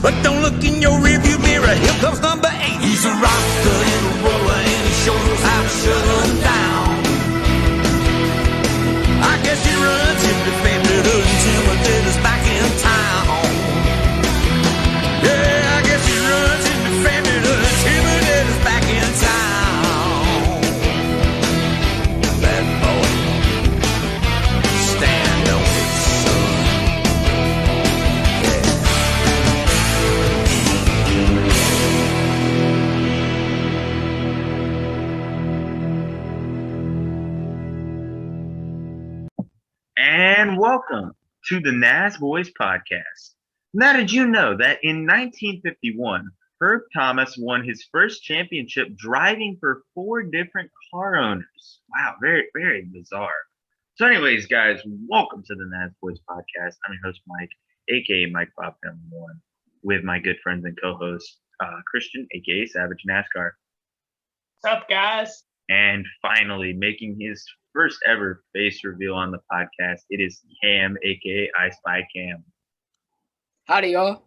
But don't look in your rearview mirror, here comes number 8. He's a rocker and a roller, and he shows us how to shut him down. I guess he runs him defended, intimidated back in town. Yeah, I guess he runs him defended, intimidated back in town. Bad boy, stand on it, son. And welcome to the Nasboys podcast. Now, did you know that in 1951, Herb Thomas won his first championship driving for 4 different car owners? Wow, very, very bizarre. So anyways, guys, welcome to the Nasboys podcast. I'm your host, Mike, a.k.a. Mike Bob Family One, with my good friends and co-host, Christian, a.k.a. Savage NASCAR. What's up, guys? And finally, making his first ever face reveal on the podcast, it is Cam, aka I Spy Cam. Howdy, y'all.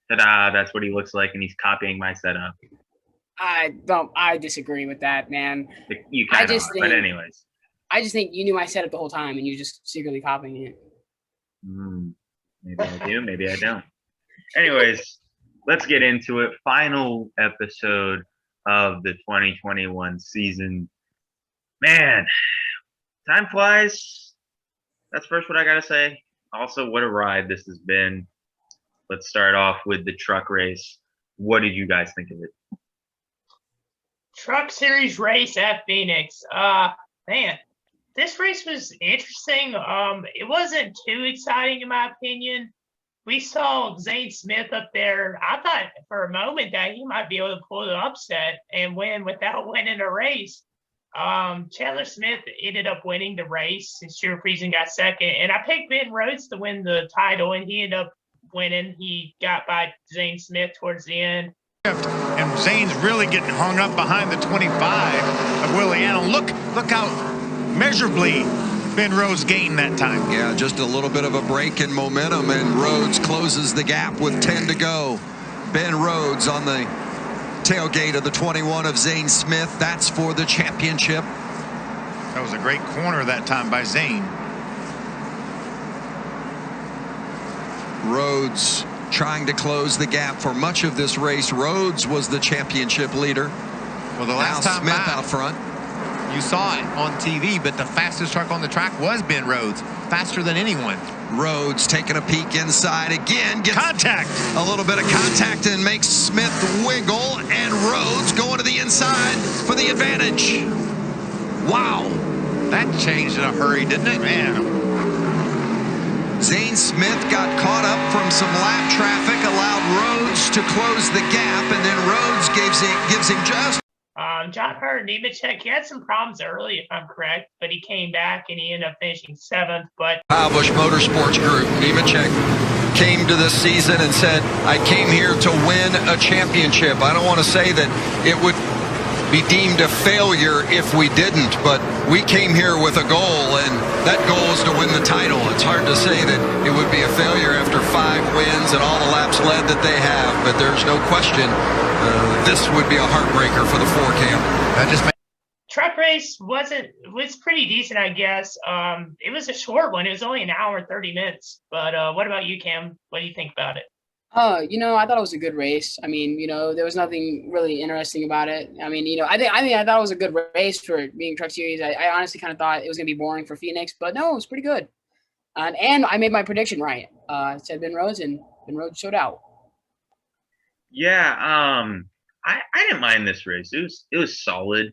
Ta-da! That's what he looks like, and he's copying my setup. I disagree with that, man. You kind of are, but anyways. I just think you knew my setup the whole time, and you're just secretly copying it. Maybe I do, maybe I don't. Anyways, let's get into it. Final episode of the 2021 season. Man, time flies. That's first what I gotta say. Also, what a ride this has been. Let's start off with the truck race. What did you guys think of it? Truck Series race at Phoenix. Man, this race was interesting. It wasn't too exciting in my opinion. We saw Zane Smith up there. I thought for a moment that he might be able to pull the upset and win without winning a race. Chandler Smith ended up winning the race, and Stuart Friesen got second. And I picked Ben Rhodes to win the title, and he ended up winning. He got by Zane Smith towards the end. And Zane's really getting hung up behind the 25 of Willie Allen. Look how measurably Ben Rhodes gained that time. Yeah, just a little bit of a break in momentum, and Rhodes closes the gap with 10 to go. Ben Rhodes on the tailgate of the 21 of Zane Smith. That's for the championship. That was a great corner that time by Zane. Rhodes trying to close the gap for much of this race. Rhodes was the championship leader. Well, the last now time Smith out front. You saw it on TV, but the fastest truck on the track was Ben Rhodes, faster than anyone. Rhodes taking a peek inside again. Gets contact. A little bit of contact and makes Smith wiggle, and Rhodes going to the inside for the advantage. Wow. That changed in a hurry, didn't it? Man. Zane Smith got caught up from some lap traffic, allowed Rhodes to close the gap, and then Rhodes gives him just. John Hurt, Nemechek, he had some problems early, if I'm correct, but he came back and he ended up finishing 7th. But Kyle Busch Motorsports Group, Nemechek came to this season and said, I came here to win a championship. I don't want to say that it would be deemed a failure if we didn't, but we came here with a goal, and that goal is to win the title. It's hard to say that it would be a failure after 5 wins and all the laps led that they have, but there's no question this would be a heartbreaker for the 4Cam. Truck race was pretty decent, I guess. It was a short one. It was only an hour and 30 minutes. But what about you, Cam? What do you think about it? I thought it was a good race. I mean, there was nothing really interesting about it. I mean, I thought it was a good race for being Truck Series. I honestly kind of thought it was going to be boring for Phoenix, but no, it was pretty good. And I made my prediction right. I said Ben Rhodes, and Ben Rhodes showed out. Yeah, I didn't mind this race. It was solid.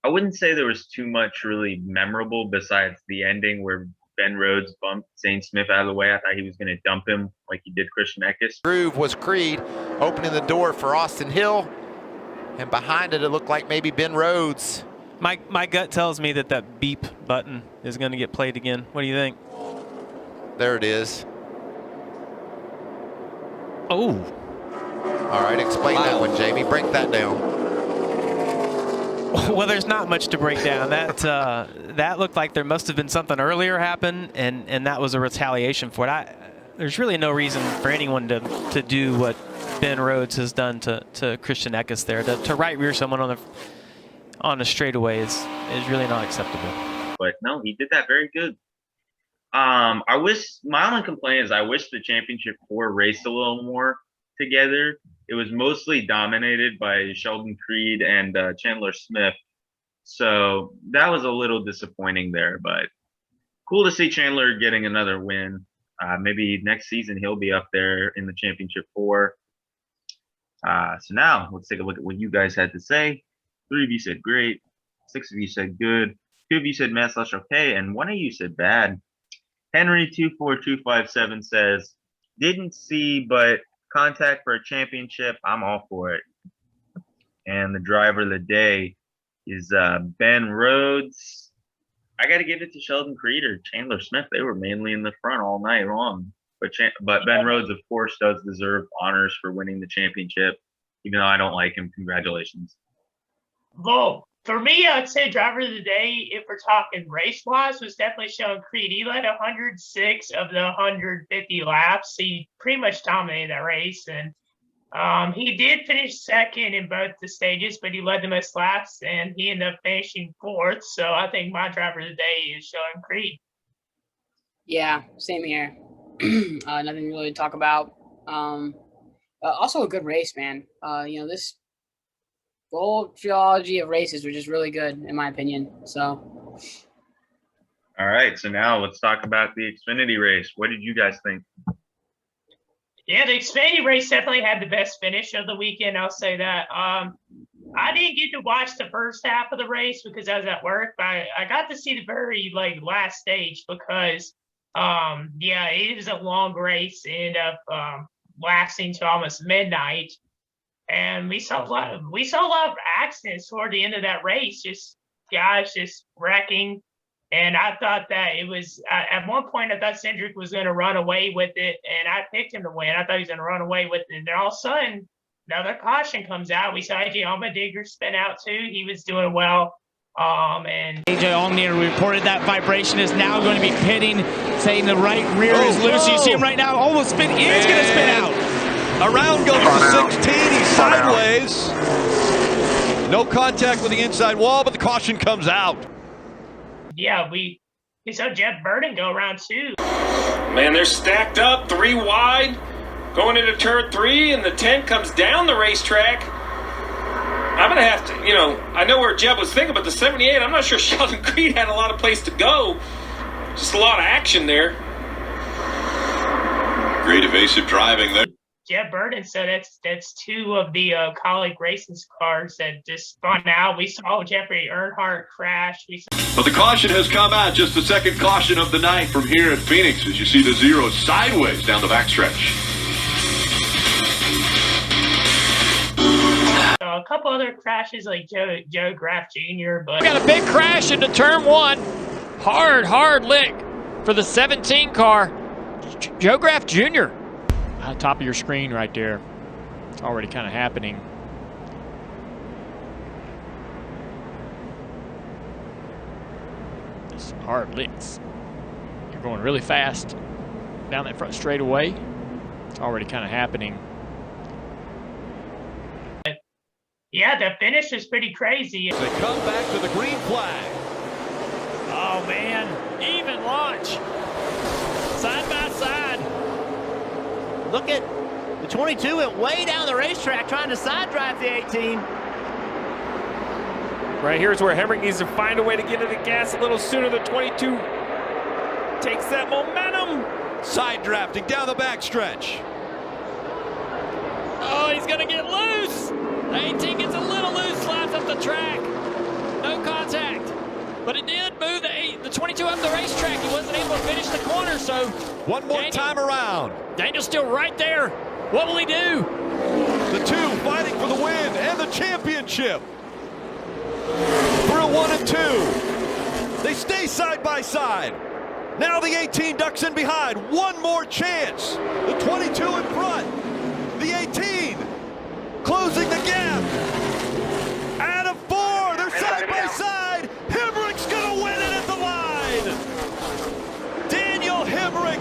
I wouldn't say there was too much really memorable besides the ending where Ben Rhodes bumped Zane Smith out of the way. I thought he was going to dump him like he did Christian Eckes. Groove was Creed opening the door for Austin Hill, and behind it looked like maybe Ben Rhodes. My gut tells me that beep button is going to get played again. What do you think? There it is. Oh. All right, explain that one, Jamie. Break that down. Well, there's not much to break down. That looked like there must have been something earlier happen, and that was a retaliation for it. there's really no reason for anyone to do what Ben Rhodes has done to Christian Eckes there. To right rear someone on a straightaway is really not acceptable. But no, he did that very good. I wish, my only complaint is I wish the championship 4 raced a little more together. It was mostly dominated by Sheldon Creed and Chandler Smith. So that was a little disappointing there, but cool to see Chandler getting another win. Maybe next season he'll be up there in the championship 4. So now let's take a look at what you guys had to say. 3 of you said great, 6 of you said good, 2 of you said /okay, and 1 of you said bad. Henry24257 says, didn't see, but contact for a championship, I'm all for it. And the driver of the day is Ben Rhodes. I got to give it to Sheldon Creed or Chandler Smith. They were mainly in the front all night long. But Ben Rhodes, of course, does deserve honors for winning the championship. Even though I don't like him, congratulations. Well, for me, I'd say driver of the day, if we're talking race-wise, was definitely Sheldon Creed. He led 106 of the 150 laps. He pretty much dominated that race. And he did finish second in both the stages, but he led the most laps, and he ended up finishing 4th. So I think my driver of the day is Sheldon Creed. Yeah, same here. Nothing really to talk about. Also a good race, man. This whole trilogy of races were just really good, in my opinion. So. All right, so now let's talk about the Xfinity race. What did you guys think? Yeah, the Xfinity race definitely had the best finish of the weekend. I'll say that. I didn't get to watch the first half of the race because I was at work, but I got to see the very last stage because it was a long race. It ended up lasting to almost midnight, and we saw a lot of accidents toward the end of that race. Just guys just wrecking. And I thought that it was at one point I thought Cindric was going to run away with it, and I picked him to win. I thought he was going to run away with it, and then all of a sudden another caution comes out. We saw AJ Allmendinger spin out too. He was doing well. And AJ Allmendinger reported that vibration is now going to be pitting, saying the right rear is loose. You see him right now, almost spin. He is going to spin out. Around goes the 16. He's sideways. No contact with the inside wall, but the caution comes out. Yeah, we saw Jeff Burton go around too. Man, they're stacked up 3 wide, going into turn 3, and the 10 comes down the racetrack. I'm going to have to, I know where Jeb was thinking, but the 78, I'm not sure Sheldon Creed had a lot of place to go. Just a lot of action there. Great evasive driving there. Jeb Burton said that's 2 of the colleague racing cars that just spun out. We saw Jeffrey Earnhardt crash. But the caution has come out, just the second caution of the night from here at Phoenix as you see the 0 sideways down the backstretch. A couple other crashes like Joe Graff Jr., but We got a big crash into turn 1. Hard lick for the 17 car. Joe Graff Jr. On top of your screen right there. It's already kind of happening. There's some hard licks. You're going really fast down that front straightaway. It's already kind of happening. yeah, the finish is pretty crazy. They come back to the green flag. Oh man, even launch. Side by side. Look at the 22 went way down the racetrack trying to side drive the 18. Right here's where Hemrick needs to find a way to get to the gas a little sooner. The 22 takes that momentum. Side drafting down the backstretch. Oh, he's gonna get loose. The 18 gets a little loose, slides up the track. No contact. But it did move the 22 up the racetrack. He wasn't able to finish the corner, so One more time around. Daniel's still right there. What will he do? The 2 fighting for the win and the championship. Through 1 and 2. They stay side by side. Now the 18 ducks in behind. One more chance. The 22 in front. The 18 closing the gap. Out of 4. They're side by side. Hemrick's gonna win it at the line. Daniel Hemrick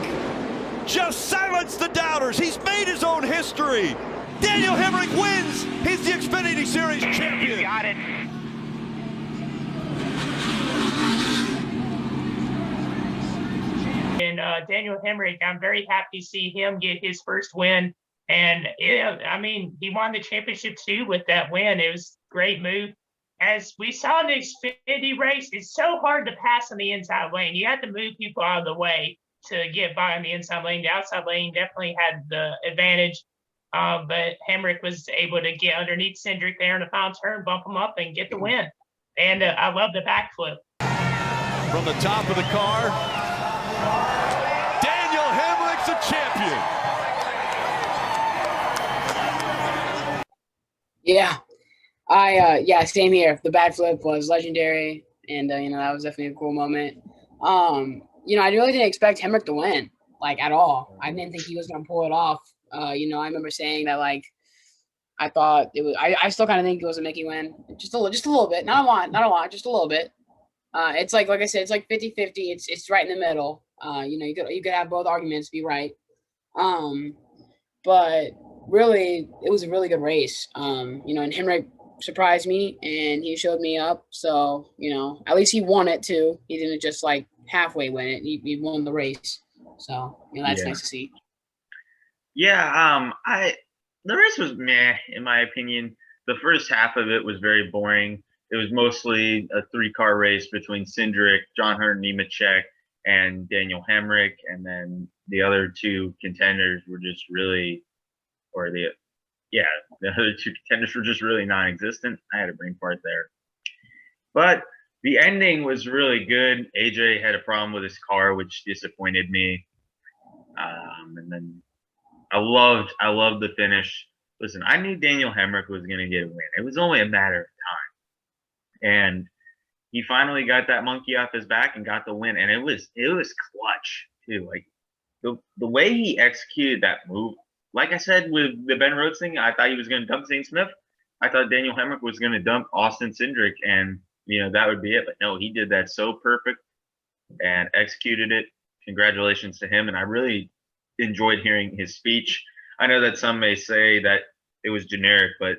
just silently victory. Daniel Hemrick wins. He's the Xfinity Series champion. You got it. And Daniel Hemrick, I'm very happy to see him get his first win. And I mean, he won the championship too with that win. It was a great move. As we saw in the Xfinity race, it's so hard to pass on the inside lane. You have to move people out of the way to get by on the inside lane. The outside lane definitely had the advantage. But Hemrick was able to get underneath Cindric there in the final turn, bump him up, and get the win. And I love the backflip. From the top of the car, Daniel Hemrick's the champion. Yeah, same here. The backflip was legendary, and that was definitely a cool moment. I really didn't expect Hemrick to win, like, at all. I didn't think he was gonna pull it off. I remember saying that, like, I thought it was. I still kind of think it was a Mickey win, just a little bit, not a lot, just a little bit. It's like I said, it's like 50-50. It's right in the middle. You could have both arguments be right. But really, it was a really good race. And Hemrick surprised me and he showed me up. So, at least he won it too. He didn't just like halfway win it. He won the race. So, that's nice to see. Yeah, the race was meh in my opinion. The first half of it was very boring. It was mostly a 3-car race between Cindric, John Hunter Nemechek, and Daniel Hemrick, and then the other two contenders were just really, the other two contenders were just really non-existent. I had a brain fart there. But the ending was really good. AJ had a problem with his car, which disappointed me. And then I loved the finish. Listen, I knew Daniel Hemrick was going to get a win. It was only a matter of time. And he finally got that monkey off his back and got the win. And it was clutch too. Like the way he executed that move, like I said with the Ben Rhodes thing, I thought he was going to dump Zane Smith. I thought Daniel Hemrick was going to dump Austin Cindric, and that would be it. But no, he did that so perfect and executed it. Congratulations to him. And I really enjoyed hearing his speech. I know that some may say that it was generic, but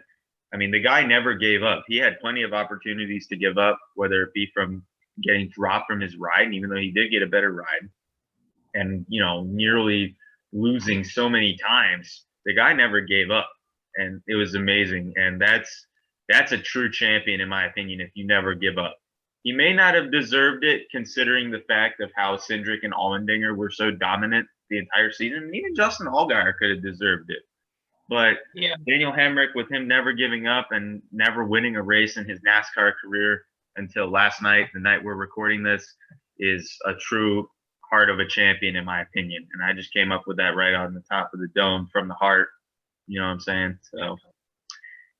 I mean, the guy never gave up. He had plenty of opportunities to give up, whether it be from getting dropped from his ride, and even though he did get a better ride, and nearly losing so many times, the guy never gave up, and it was amazing. And that's a true champion, in my opinion, if you never give up. He may not have deserved it, considering the fact of how Cindric and Allmendinger were so dominant the entire season. And even Justin Allgaier could have deserved it. But yeah, Daniel Hemrick, with him never giving up and never winning a race in his NASCAR career until last night, the night we're recording this, is a true heart of a champion, in my opinion. And I just came up with that right on the top of the dome from the heart. You know what I'm saying? So,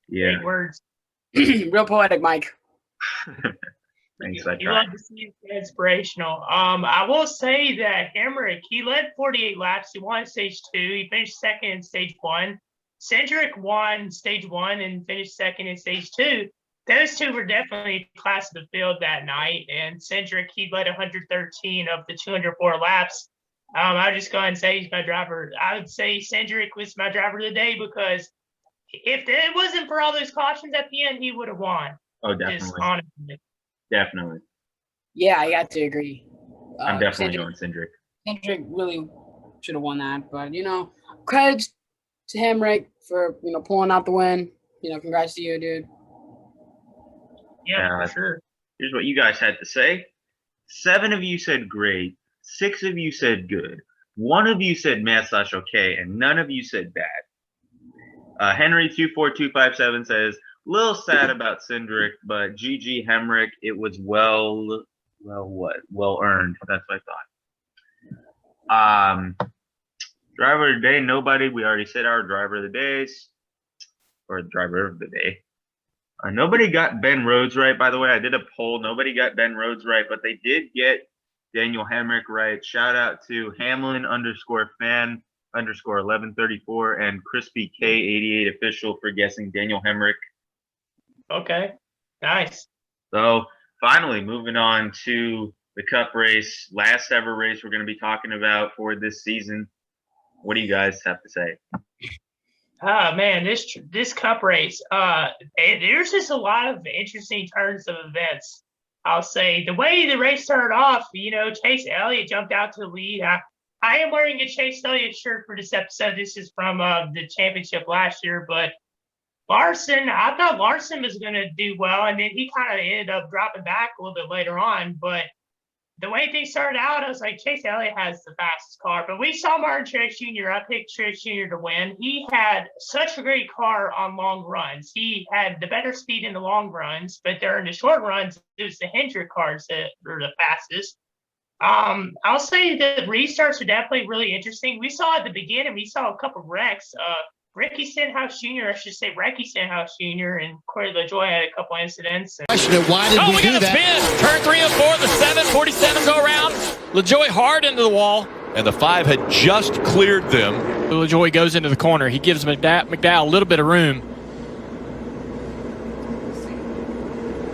yeah. Great words. Real poetic, Mike. Thanks. You love to see it inspirational. I will say that Hemrick, he led 48 laps. He won stage 2. He finished second in stage 1. Cindric won stage 1 and finished second in stage 2. Those two were definitely class of the field that night. And Cindric, he led 113 of the 204 laps. I'll just go ahead and say he's my driver. I would say Cindric was my driver of the day, because if it wasn't for all those cautions at the end, he would have won. Oh, definitely. Definitely. Yeah, I got to agree. I'm definitely going Cindric. Cindric really should have won that, but credit to Hemrick for pulling out the win. Congrats to you, dude. Yeah, for sure. Here's what you guys had to say. 7 of you said great. 6 of you said good. 1 of you said meh/okay, and none of you said bad. Henry24257 says, little sad about Cindric, but GG Hemrick, it was well earned. That's what I thought. Driver of the day, nobody. We already said our driver of the days, or driver of the day. Nobody got Ben Rhodes right, by the way. I did a poll. Nobody got Ben Rhodes right, but they did get Daniel Hemrick right. Shout out to Hamlin_fan_1134 and Crispy K88 official for guessing Daniel Hemrick. Okay, nice. So finally, moving on to the Cup race, last ever race we're going to be talking about for this season. What do you guys have to say? Oh man, this cup race. There's just a lot of interesting turns of events. I'll say the way the race started off. Chase Elliott jumped out to the lead. I am wearing a Chase Elliott shirt for this episode. This is from the championship last year, but Larson, I thought Larson was going to do well, and then he kind of ended up dropping back a little bit later on. But the way things started out, I was like, Chase Elliott has the fastest car. But we saw Martin Truex Jr. I picked Truex Jr. to win. He had such a great car on long runs. He had the better speed in the long runs, but during the short runs, it was the Hendrick cars that were the fastest. I'll say the restarts are definitely really interesting. We saw at the beginning, we saw a couple of wrecks. Ricky Stenhouse Jr., I should say Ricky Stenhouse Jr. and Corey LaJoie had a couple incidents. Why did we do that? Spin. Turn 3 and 4, the 747 go around. LaJoie hard into the wall. And the 5 had just cleared them. LaJoie goes into the corner. He gives McDowell a little bit of room.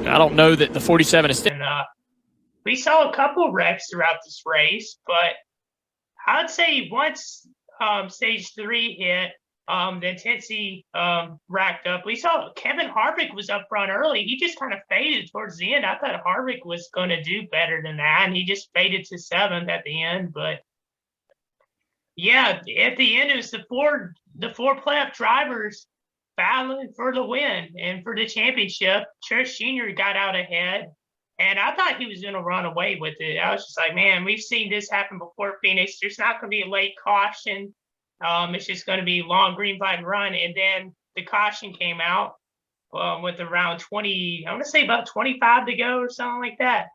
I don't know that the 47 is still. We saw a couple wrecks throughout this race, but I'd say once stage 3 hit, the intensity racked up. We saw Kevin Harvick was up front early. He just kind of faded towards the end. I thought Harvick was going to do better than that, and he just faded to 7th at the end. But yeah, at the end, it was the four playoff drivers battling for the win and for the championship. Truex Jr. got out ahead, and I thought he was going to run away with it. I was just like, man, we've seen this happen before, Phoenix. There's not going to be a late caution. It's just going to be long green flag run. And then the caution came out with around 20, I want to say about 25 to go or something like that.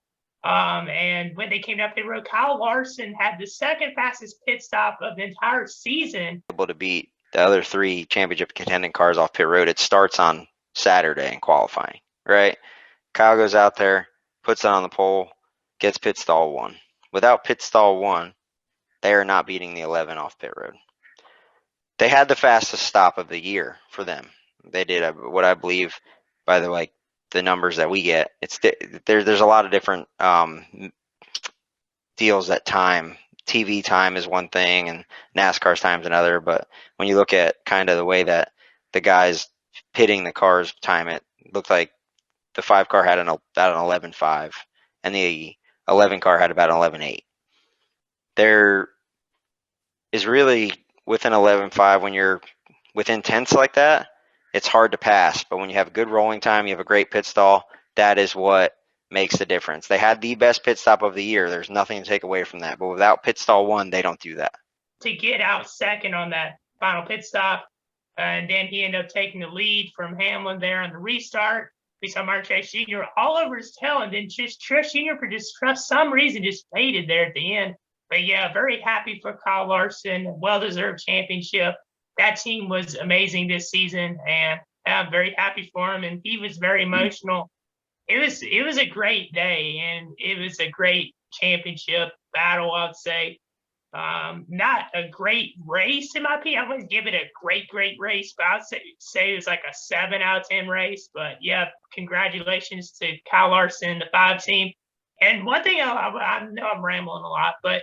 And when they came up the road, Kyle Larson had the second fastest pit stop of the entire season. Able to beat the other 3 championship contending cars off pit road. It starts on Saturday in qualifying, right? Kyle goes out there, puts it on the pole, gets pit stall 1. Without pit stall 1, they are not beating the 11 off pit road. They had the fastest stop of the year for them. They did what I believe by the numbers that we get. There's a lot of different deals that time. TV time is one thing and NASCAR's time is another. But when you look at kind of the way that the guys pitting the cars time, it looked like the 5 car had about an 11.5 and the 11 car had about an 11.8. There is really within 11.5 when you're within tenths like that, it's hard to pass. But when you have a good rolling time, you have a great pit stall, that is what makes the difference. They had the best pit stop of the year. There's nothing to take away from that. But without pit stall 1, they don't do that. To get out second on that final pit stop, and then he ended up taking the lead from Hamlin there on the restart. We saw Martin Truex Jr. all over his tail, and then just Truex Jr. for some reason just faded there at the end. But yeah, very happy for Kyle Larson. Well-deserved championship. That team was amazing this season, and I'm very happy for him. And he was very emotional. It was a great day, and it was a great championship battle, I'd say. Not a great race, in my opinion. I wouldn't give it a great race, but I'd say it was like a 7 out of 10 race. But yeah, congratulations to Kyle Larson, the 5 team. And one thing, I know I'm rambling a lot, but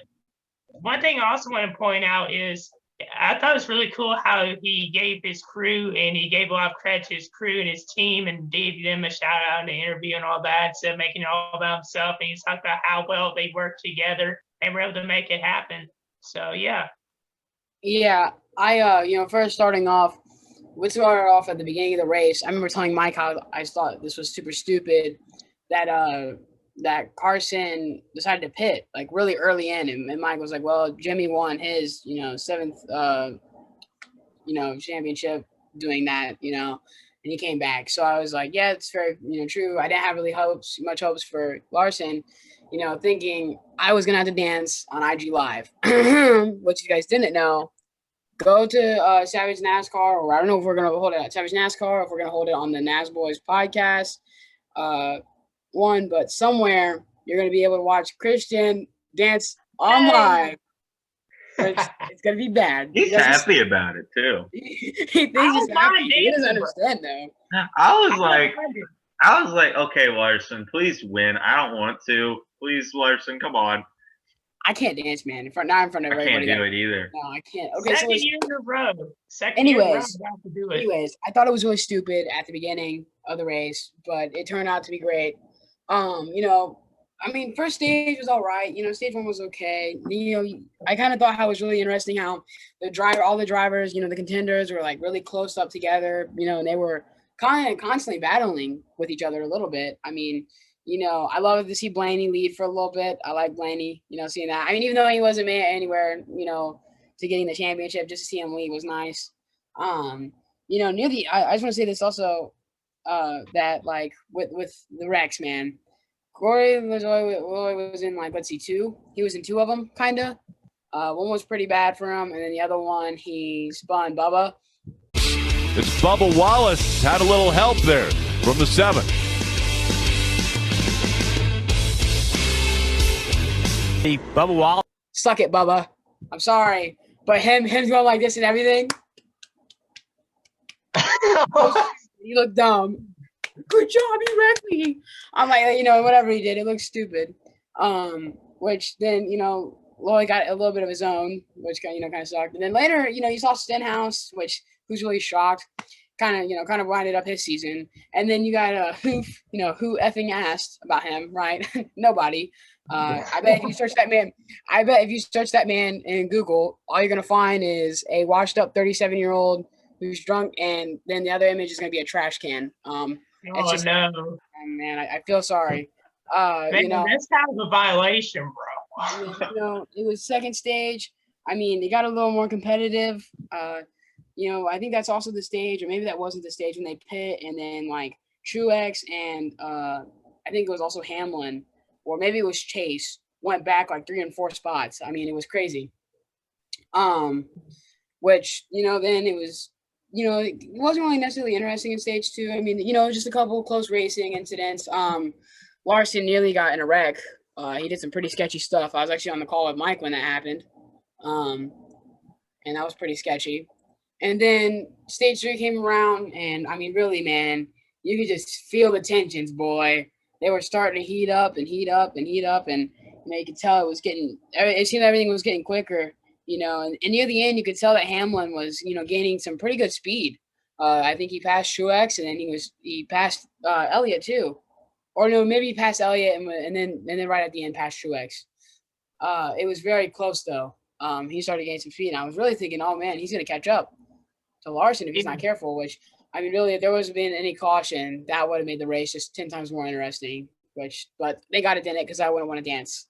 one thing I also want to point out is I thought it was really cool how he gave his crew, and he gave a lot of credit to his crew and his team and gave them a shout out in the interview and all that, instead of making it all about himself. And he's talked about how well they worked together and were able to make it happen. So, yeah. Yeah, I, first starting off, we started off at the beginning of the race. I remember telling Mike how I thought this was super stupid that Carson decided to pit like really early in, and Mike was like, well, Jimmy won his, 7th, championship doing that, and he came back. So I was like, yeah, it's very, true. I didn't have really much hopes for Larson, thinking I was going to have to dance on IG Live. What you guys didn't know, go to Savage NASCAR, or I don't know if we're going to hold it at Savage NASCAR or if we're going to hold it on the Nasboys podcast. But somewhere you're going to be able to watch Christian dance online. It's going to be bad. He's happy about it, too. He thinks he's happy. He doesn't understand, though. I was like, okay, Larson, please win. I don't want to. Please, Larson, come on. I can't dance, man. Not in front of I everybody. can't do it either. No, I can't. Okay, Second so year in a row. Second year in a row, anyways, I have to do it. I thought it was really stupid at the beginning of the race, but it turned out to be great. You know, I mean, first stage was all right. You know, stage 1 was okay. You know, I kind of thought how it was really interesting how all the drivers, you know, the contenders were like really close up together, you know, and they were kind of constantly battling with each other a little bit. I mean, you know, I love to see Blaney lead for a little bit. I like Blaney, you know, seeing that. I mean, even though he wasn't made anywhere, you know, to getting the championship, just to see him lead was nice. You know, I just want to say this also, that like with the Rex, man, Corey Lajoie was in like, let's see, 2. He was in 2 of them, kind of. One was pretty bad for him, and then the other one he spun Bubba. It's Bubba Wallace. Had a little help there from the 7. Bubba Wallace. Suck it, Bubba. I'm sorry, but him going like this and everything. He looked dumb. Good job, you wrecked me. I'm like, you know, whatever he did, it looked stupid. Which then, you know, Lloyd got a little bit of his own, which kind of sucked. And then later, you know, you saw Stenhouse, who's really shocked, kind of winded up his season. And then you got who effing asked about him, right? Nobody. I bet if you search that man in Google, all you're gonna find is a washed up 37-year-old who's drunk, and then the other image is gonna be a trash can. Oh, just, no. Man, I feel sorry. Man, you know, that's kind of a violation, bro. you know, it was second stage. I mean, it got a little more competitive. You know, I think that's also the stage, or maybe that wasn't the stage when they pit, and then like Truex and I think it was also Hamlin, or maybe it was Chase, went back like 3 and 4 spots. I mean, it was crazy. Which, you know, then it was, you know, it wasn't really necessarily interesting in stage 2. I mean, you know, just a couple close racing incidents. Larson nearly got in a wreck. He did some pretty sketchy stuff. I was actually on the call with Mike when that happened. And that was pretty sketchy. And then stage 3 came around, and I mean, really, man, you could just feel the tensions, boy. They were starting to heat up, and you know, you could tell it seemed everything was getting quicker, you know, and near the end, you could tell that Hamlin was, you know, gaining some pretty good speed. I think he passed Truex, and then he passed Elliott too, or no, maybe he passed Elliott, and then right at the end passed Truex. It was very close though. He started gaining some speed, and I was really thinking, oh man, he's gonna catch up to Larson if he's not careful. Which, I mean, really, if there was been any caution, that would have made the race just 10 times more interesting. But they got it in it because I wouldn't want to dance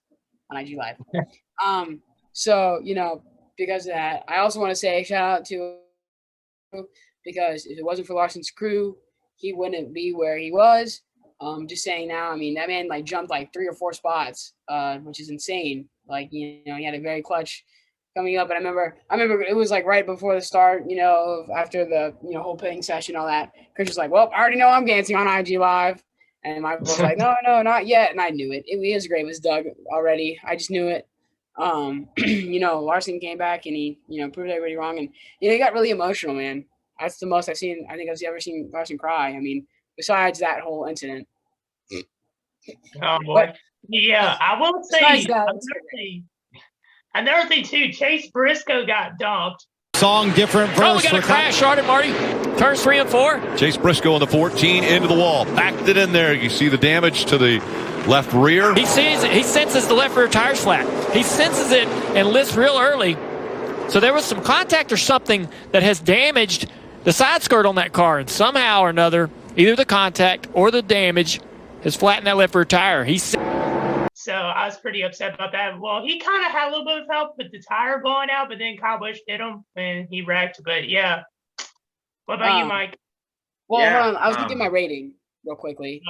on IG Live. So, you know, because of that, I also want to say shout out to, because if it wasn't for Larson's crew, he wouldn't be where he was. Just saying now, I mean, that man like jumped like 3 or 4 spots, which is insane. Like, you know, he had a very clutch coming up. And I remember it was like right before the start, you know, after the, you know, whole pitting session, all that. Chris was like, well, I already know I'm dancing on IG Live. And Michael was like, no, not yet. And I knew it. It was great. It was Doug already. I just knew it. You know, Larson came back and he, you know, proved everybody wrong. And, you know, he got really emotional, man. That's the most I've ever seen Larson cry. I mean, besides that whole incident. Oh, boy. Yeah, I will say another thing too, Chase Briscoe got dumped. Song different verse. Oh, we got a crash started, Marty. Turns 3 and 4. Chase Briscoe on the 14 into the wall. Backed it in there. You see the damage to the left rear. He sees it. He senses the left rear tire's flat. He senses it and lifts real early. So there was some contact or something that has damaged the side skirt on that car. And somehow or another, either the contact or the damage has flattened that left rear tire. So I was pretty upset about that. Well, he kind of had a little bit of help with the tire blowing out, but then Kyle Busch hit him and he wrecked. But yeah. What about you, Mike? Well, hold on. I was going to give my rating real quickly.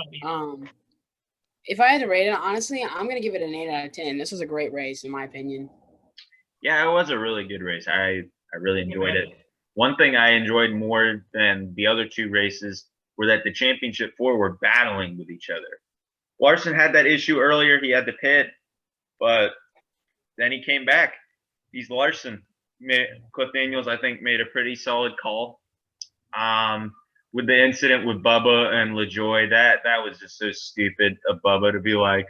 If I had to rate it, honestly, I'm going to give it an 8 out of 10. This was a great race, in my opinion. Yeah, it was a really good race. I really enjoyed it. One thing I enjoyed more than the other 2 races were that the championship 4 were battling with each other. Larson had that issue earlier. He had to pit, but then he came back. He's Larson. Cliff Daniels, I think, made a pretty solid call. With the incident with Bubba and LaJoie, that was just so stupid of Bubba to be like,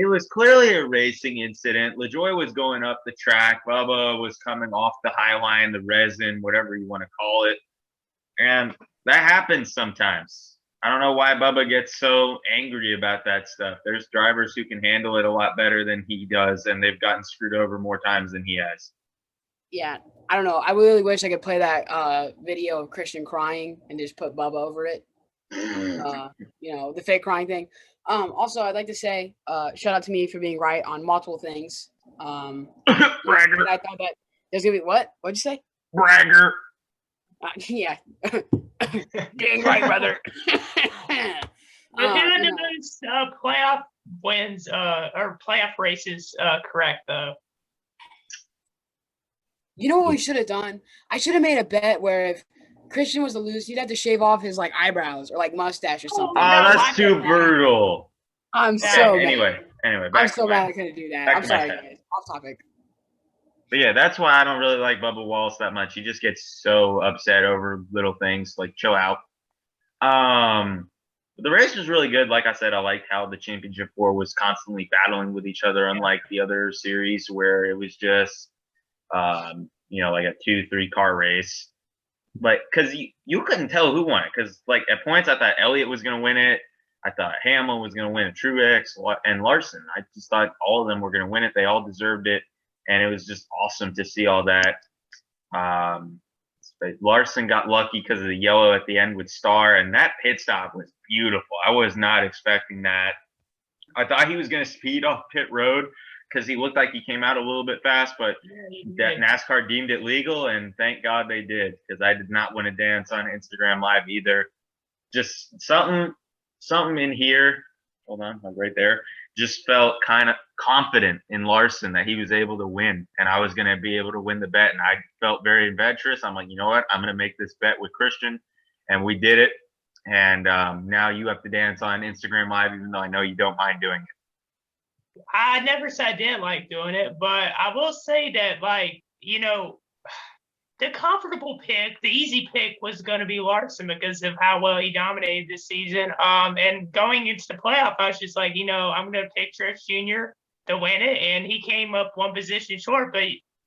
It was clearly a racing incident. LaJoy was going up the track. Bubba was coming off the high line, the resin, whatever you want to call it. And that happens sometimes. I don't know why Bubba gets so angry about that stuff. There's drivers who can handle it a lot better than he does, and they've gotten screwed over more times than he has. Yeah, I don't know. I really wish I could play that video of Christian crying and just put Bubba over it. The fake crying thing. Also, I'd like to say, shout out to me for being right on multiple things. Bragger. I thought that there's gonna be what? What'd you say? Bragger. Yeah. Being right, brother. But who had the most playoff wins or playoff races correct, though? You know what we should have done? I should have made a bet where if Christian was to lose, he'd have to shave off his eyebrows or mustache or something. Oh, that's too brutal. I'm so mad. Anyway. I'm so mad I couldn't do that. I'm sorry, guys. Off topic. But yeah, that's why I don't really like Bubba Wallace that much. He just gets so upset over little things. Like, chill out. The race was really good. Like I said, I liked how the championship four was constantly battling with each other, unlike the other series where it was just, like a 2-3 car race. But because you couldn't tell who won it. Because, like, at points I thought Elliott was going to win it. I thought Hamlin was going to win it. Truex and Larson. I just thought all of them were going to win it. They all deserved it. And it was just awesome to see all that. Larson got lucky because of the yellow at the end with Starr, and that pit stop was beautiful. I was not expecting that. I thought he was going to speed off pit road because he looked like he came out a little bit fast, but that NASCAR deemed it legal, and thank God they did, because I did not want to dance on Instagram Live either. Just something in here. Hold on, I'm right there. Just felt kind of confident in Larson that he was able to win, and I was going to be able to win the bet. And I felt very adventurous. I'm like, you know what? I'm going to make this bet with Christian, and we did it. And now you have to dance on Instagram Live, even though I know you don't mind doing it. I never said I didn't like doing it, but I will say that, the comfortable pick, the easy pick was going to be Larson because of how well he dominated this season. And going into the playoff, I was just like, I'm going to pick Truex Jr. to win it. And he came up one position short, but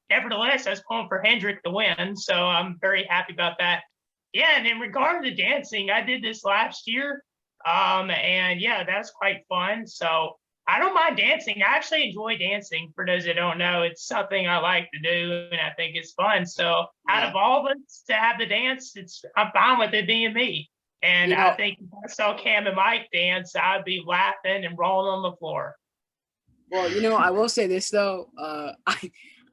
nevertheless, I was pulling for Hendrick to win. So I'm very happy about that. Yeah, and in regard to the dancing, I did this last year. And yeah, that's quite fun. So I don't mind dancing. I actually enjoy dancing. For those that don't know, it's something I like to do, and I think it's fun. So out of all of us to have the dance, I'm fine with it being me. And I think if I saw Cam and Mike dance, I'd be laughing and rolling on the floor. Well, I will say this though.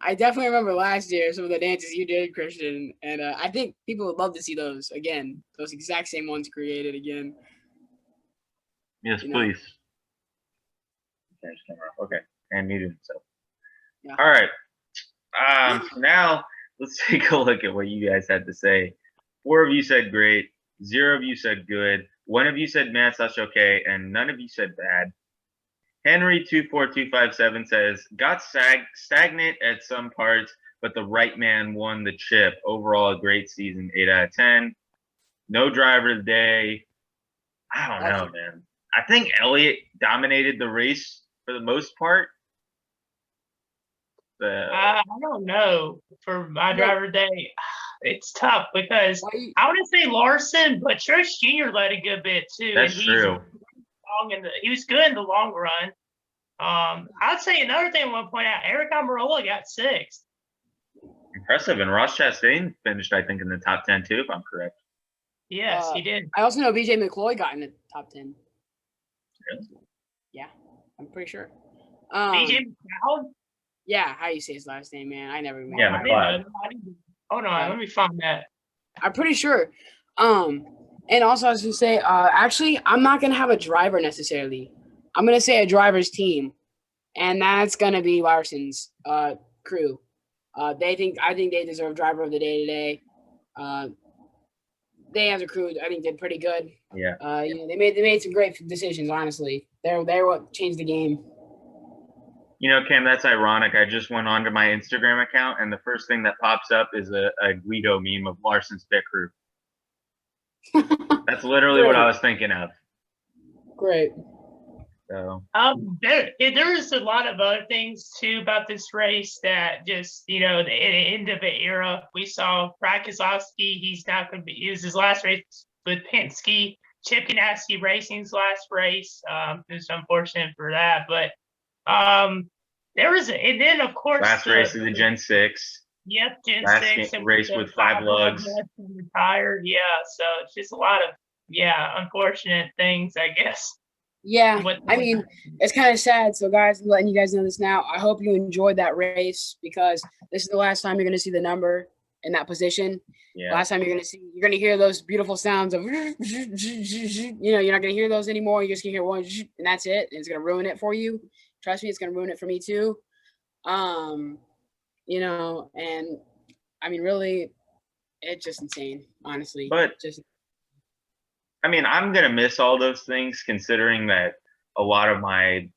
I definitely remember last year some of the dances you did, Christian, and I think people would love to see those again. Those exact same ones created again. Yes, please. Okay, and muted himself. Yeah. All right. So now let's take a look at what you guys had to say. 4 of you said great. 0 of you said good. 1 of you said man slash okay, and none of you said bad. Henry24257 says, got stagnant at some parts, but the right man won the chip. Overall, a great season, 8 out of 10. No driver of the day. I don't know, man. I think Elliott dominated the race for the most part. I don't know. For my driver of the day, it's tough because I want to say Larson, but Truex Jr. led a good bit too. That's true. He was good in the long run. I'd say another thing I want to point out, Eric Almirola got 6th. Impressive. And Ross Chastain finished, I think, in the top 10 too, if I'm correct. Yes, he did. I also know BJ McCloy got in the top 10. Really? Yeah, I'm pretty sure. BJ McCloud? Yeah, how you say his last name, man? I never remember. Yeah, McCloud. Hold on, let me find that. I'm pretty sure. And also I was gonna say, actually, I'm not gonna have a driver necessarily. I'm gonna say a driver's team, and that's gonna be Larson's crew. I think they deserve driver of the day today. They as a crew, I think, did pretty good. Yeah. They made some great decisions. Honestly, they're what changed the game. Cam, that's ironic. I just went onto my Instagram account, and the first thing that pops up is a Guido meme of Larson's pit crew. That's literally what I was thinking of. Great. So there's a lot of other things too about this race that just, the end of an era. We saw Brad Keselowski, he's not going to be, it was his last race with Penske. Chip Ganassi Racing's last race. It's unfortunate for that, but there was, and then of course last race of the Gen 6. Yep, Gen last 6 race with 5 lugs. Retired, yeah. So it's just a lot of unfortunate things, I guess. Yeah, I mean, it's kind of sad. So, guys, I'm letting you guys know this now. I hope you enjoyed that race because this is the last time you're going to see the number in that position. Yeah. Last time you're going to hear those beautiful sounds of, you're not going to hear those anymore. You're just going to hear one, and that's it. And it's going to ruin it for you. Trust me, it's going to ruin it for me too. And I mean, really, it's just insane, honestly. But I mean, I'm going to miss all those things considering that a lot of my,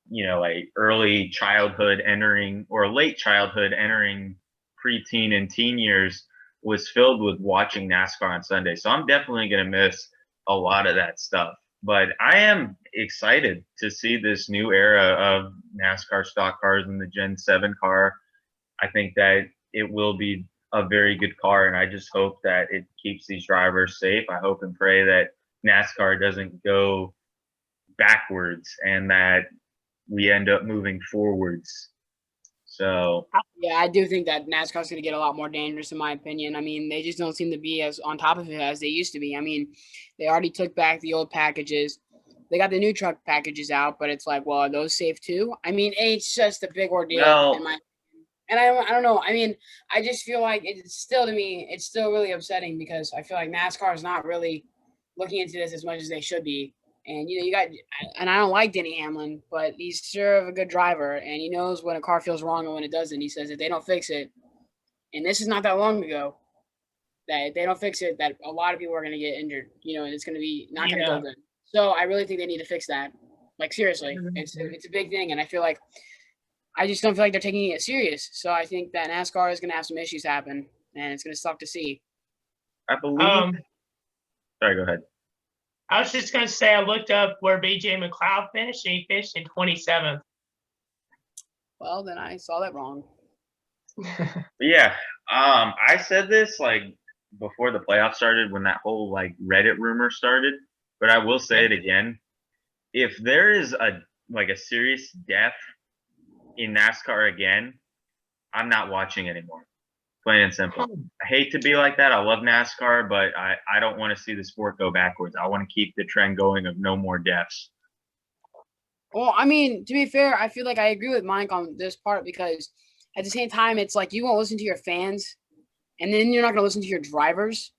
like early childhood entering or late childhood entering preteen and teen years was filled with watching NASCAR on Sunday. So I'm definitely going to miss a lot of that stuff. But I am excited to see this new era of NASCAR stock cars in the Gen 7 car. I think that it will be a very good car, and I just hope that it keeps these drivers safe. I hope and pray that NASCAR doesn't go backwards and that we end up moving forwards. So yeah, I do think that NASCAR is going to get a lot more dangerous, in my opinion. I mean, they just don't seem to be as on top of it as they used to be. I mean, they already took back the old packages. They got the new truck packages out, but it's like, well, are those safe too? I mean, it's just a big ordeal in my opinion. And I don't know. I mean, I just feel like it's still, to me, it's still really upsetting because I feel like NASCAR is not really looking into this as much as they should be. And, and I don't like Denny Hamlin, but he's sure of a good driver. And he knows when a car feels wrong and when it doesn't. He says if they don't fix it, and this is not that long ago, that if they don't fix it, that a lot of people are going to get injured, and it's going to be not going to go good. So I really think they need to fix that. Like, seriously, it's a big thing. And I feel like, I just don't feel like they're taking it serious. So I think that NASCAR is going to have some issues happen, and it's going to suck to see. I believe. Sorry, go ahead. I was just going to say I looked up where BJ McLeod finished, and he finished in 27th. Well, then I saw that wrong. Yeah, I said this like before the playoffs started when that whole like Reddit rumor started, but I will say it again. If there is a serious death in NASCAR again, I'm not watching anymore. Plain and simple. I hate to be like that. I love NASCAR, but I don't want to see the sport go backwards. I want to keep the trend going of no more deaths. Well, I mean, to be fair, I feel like I agree with Mike on this part because at the same time, it's like you won't listen to your fans, and then you're not going to listen to your drivers.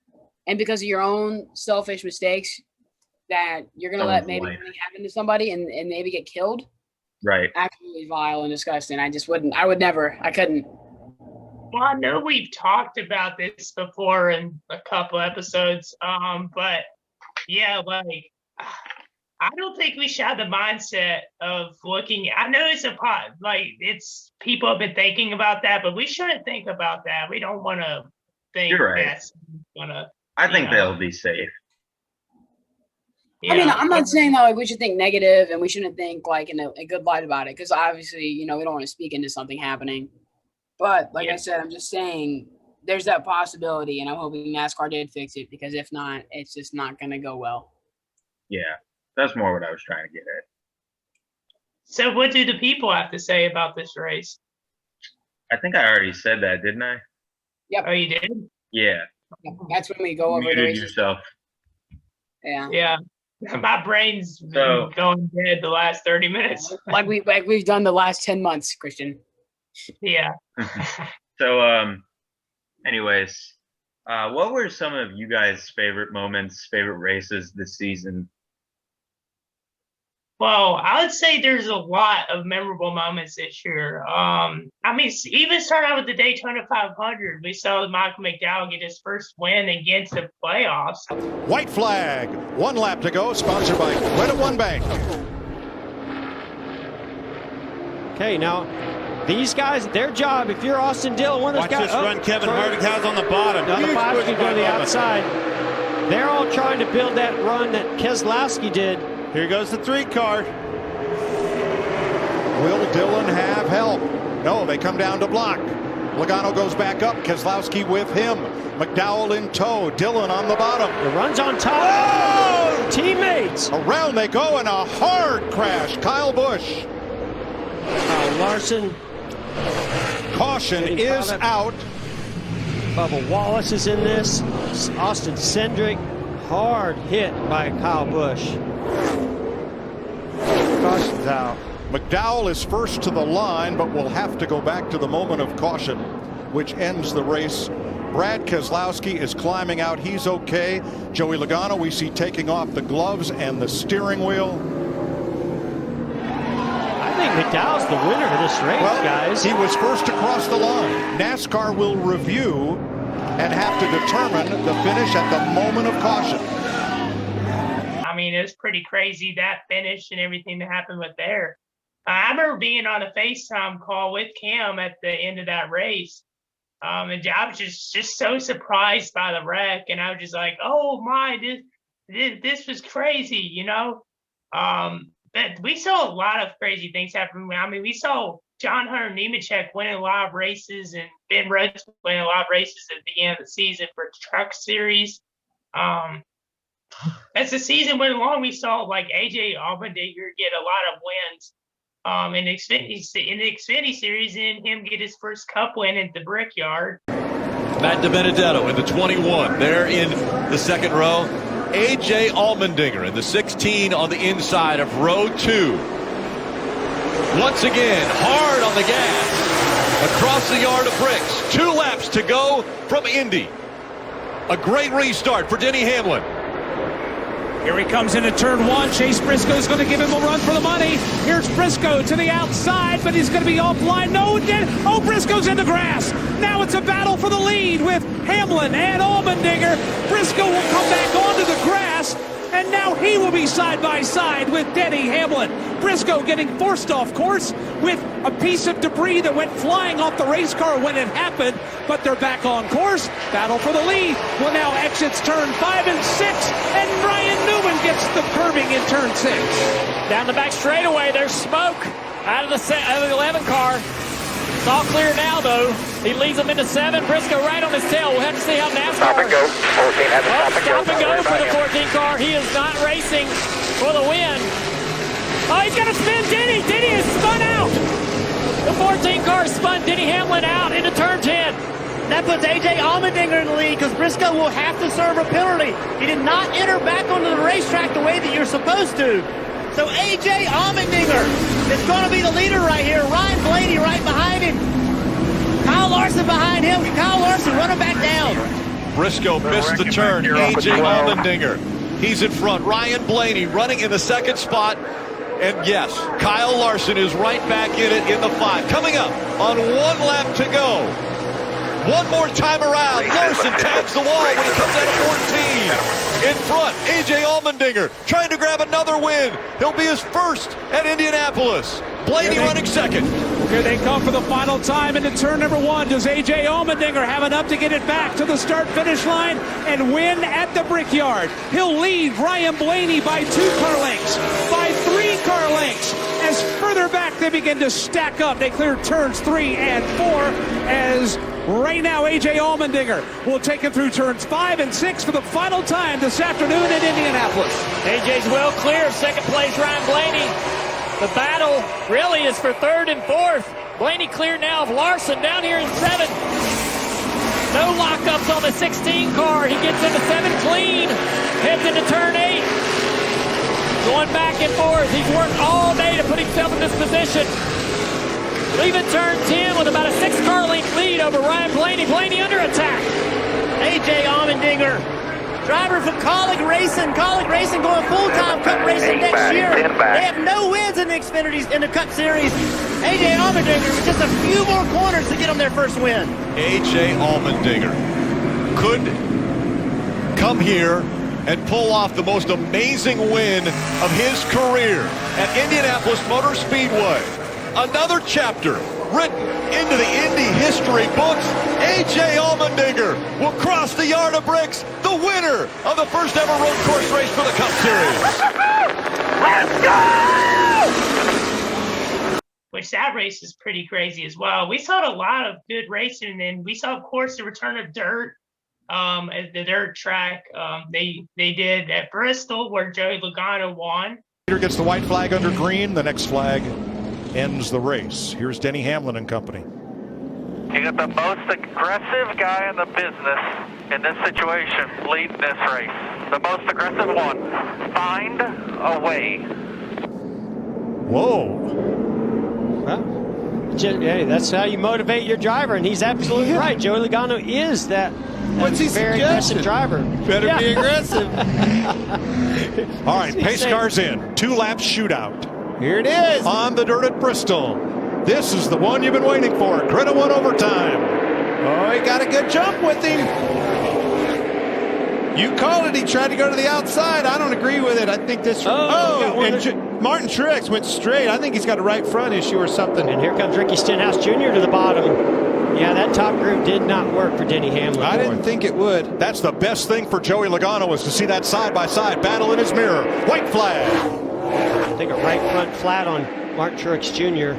And because of your own selfish mistakes, that you're going to let maybe something happen to somebody and maybe get killed. Right. Absolutely vile and disgusting. I couldn't. Well, I know we've talked about this before in a couple episodes, but yeah, I don't think we should have the mindset of looking. I know it's people have been thinking about that, but we shouldn't think about that. We don't want to think You're right. that's gonna. I think they'll be safe. Yeah. I mean, I'm not saying that we should think negative and we shouldn't think in a good light about it because obviously, we don't want to speak into something happening. But like I said, I'm just saying there's that possibility, and I'm hoping NASCAR did fix it because if not, it's just not going to go well. Yeah, that's more what I was trying to get at. So what do the people have to say about this race? I think I already said that, didn't I? Yep. Oh, you did? Yeah. That's when we go over the races. Yourself. Yeah. Yeah. My brain's been going dead the last 30 minutes. like we've done the last 10 months, Christian. Yeah. So, anyways, what were some of you guys' favorite moments, favorite races this season? Well, I would say there's a lot of memorable moments this year. I mean, even starting out with the Daytona 500, we saw Michael McDowell get his first win against the playoffs. White flag, 1 lap to go, sponsored by Credit One Bank. Okay, now these guys, their job, if you're Austin Dillon, one of those guys. Watch this run Kevin Harvick has on the bottom. Now the 5 can go to the outside. They're all trying to build that run that Keselowski did. Here goes the 3 car. Will Dillon have help? No, they come down to block. Logano goes back up. Keselowski with him. McDowell in tow. Dillon on the bottom. The run's on top. Oh! Teammates. Around they go in a hard crash. Kyle Busch. Kyle Larson. Caution is out. Bubba Wallace is in this. Austin Cindric. Hard hit by Kyle Busch. Caution's out. McDowell is first to the line, but will have to go back to the moment of caution, which ends the race. Brad Keselowski is climbing out. He's okay. Joey Logano we see taking off the gloves and the steering wheel. I think McDowell's the winner of this race, guys. He was first across the line. NASCAR will review and have to determine the finish at the moment of caution. I mean, it was pretty crazy, that finish and everything that happened with there. I remember being on a FaceTime call with Cam at the end of that race. And I was just so surprised by the wreck. And I was just like, oh my, this was crazy, you know? But we saw a lot of crazy things happen. I mean, we saw John Hunter Nemechek winning a lot of races and Ben Rhodes winning a lot of races at the beginning of the season for Truck Series. As the season went along, we saw like AJ Allmendinger get a lot of wins in the Xfinity Series, and him get his first Cup win at the Brickyard. Matt DiBenedetto in the 21. There in the second row. AJ Allmendinger in the 16 on the inside of row 2. Once again, hard on the gas across the yard of bricks. 2 laps to go from Indy. A great restart for Denny Hamlin. Here he comes into turn 1. Chase Briscoe's going to give him a run for the money. Here's Briscoe to the outside, but he's going to be offline. No, Briscoe's in the grass. Now it's a battle for the lead with Hamlin and Allmendinger. Briscoe will come back onto the grass, and now he will be side by side with Denny Hamlin. Briscoe getting forced off course with a piece of debris that went flying off the race car when it happened, but they're back on course. Battle for the lead. Well, now exits turn 5 and 6, and Ryan Newman gets the curbing in turn 6. Down the back straightaway, there's smoke out of the 11 car. It's all clear now, though. He leads them into 7. Briscoe right on his tail. We'll have to see how NASCAR... Stop and go. 14 has a stop and go for the 14 car. He is not racing for the win. Oh, he's got to spin Denny. Denny is spun out. The 14 car spun Denny Hamlin out into turn 10. That puts A.J. Allmendinger in the lead because Briscoe will have to serve a penalty. He did not enter back onto the racetrack the way that you're supposed to. So A.J. Allmendinger is going to be the leader right here. Ryan Blaney right behind him. Kyle Larson behind him. Kyle Larson running back down. Briscoe missed the turn. A.J. Allmendinger, he's in front. Ryan Blaney running in the second spot. And yes, Kyle Larson is right back in it in the 5. Coming up on 1 lap to go. One more time around. Larson taps the wall when he comes out of 14. In front, A.J. Allmendinger trying to grab another win. He'll be his first at Indianapolis. Blaney running second. Here they come for the final time into turn number 1. Does A.J. Allmendinger have enough to get it back to the start-finish line and win at the Brickyard? He'll lead Ryan Blaney by 2 car lengths, by 3 car lengths. As further back they begin to stack up. They clear turns 3 and 4 as right now A.J. Allmendinger will take him through turns 5 and 6 for the final time this afternoon in Indianapolis. A.J.'s well clear of second place Ryan Blaney. The battle really is for 3rd and 4th. Blaney clear now of Larson down here in 7th. No lockups on the 16 car. He gets into 7 clean. Heads into turn 8. Going back and forth. He's worked all day to put himself in this position. Leaving turn 10 with about a 6 car length lead over Ryan Blaney. Blaney under attack. A.J. Allmendinger, driver for Colleague Racing. Colleague Racing going full-time Cup racing next year. They have no wins in the Xfinity in the Cup Series. A.J. Allmendinger with just a few more corners to get them their first win. A.J. Allmendinger could come here and pull off the most amazing win of his career at Indianapolis Motor Speedway. Another chapter written into the Indy history books. A.J. Allmendinger will cross the yard of bricks, the winner of the first ever road course race for the Cup Series. Let's go! which that race is pretty crazy as well. We saw a lot of good racing, and then we saw, of course, the return of dirt at the dirt track. They did at Bristol, where Joey Logano won. Leader gets the white flag under green. The next flag ends the race. Here's Denny Hamlin and company. You got the most aggressive guy in the business in this situation leading this race. The most aggressive one. Find a way. Whoa. Well, hey, that's how you motivate your driver, and he's absolutely right. Joey Logano is that very aggressive driver. Better be aggressive. All right, pace cars in. 2 lap shootout. Here it is. On the dirt at Bristol. This is the one you've been waiting for. Greta won overtime. Oh, he got a good jump with him. You called it. He tried to go to the outside. I don't agree with it. I think this. And Martin Truex went straight. I think he's got a right front issue or something. And here comes Ricky Stenhouse Jr. to the bottom. Yeah, that top group did not work for Denny Hamlin. I didn't think it would. That's the best thing for Joey Logano, was to see that side-by-side battle in his mirror. White flag. I think a right front flat on Martin Truex Jr.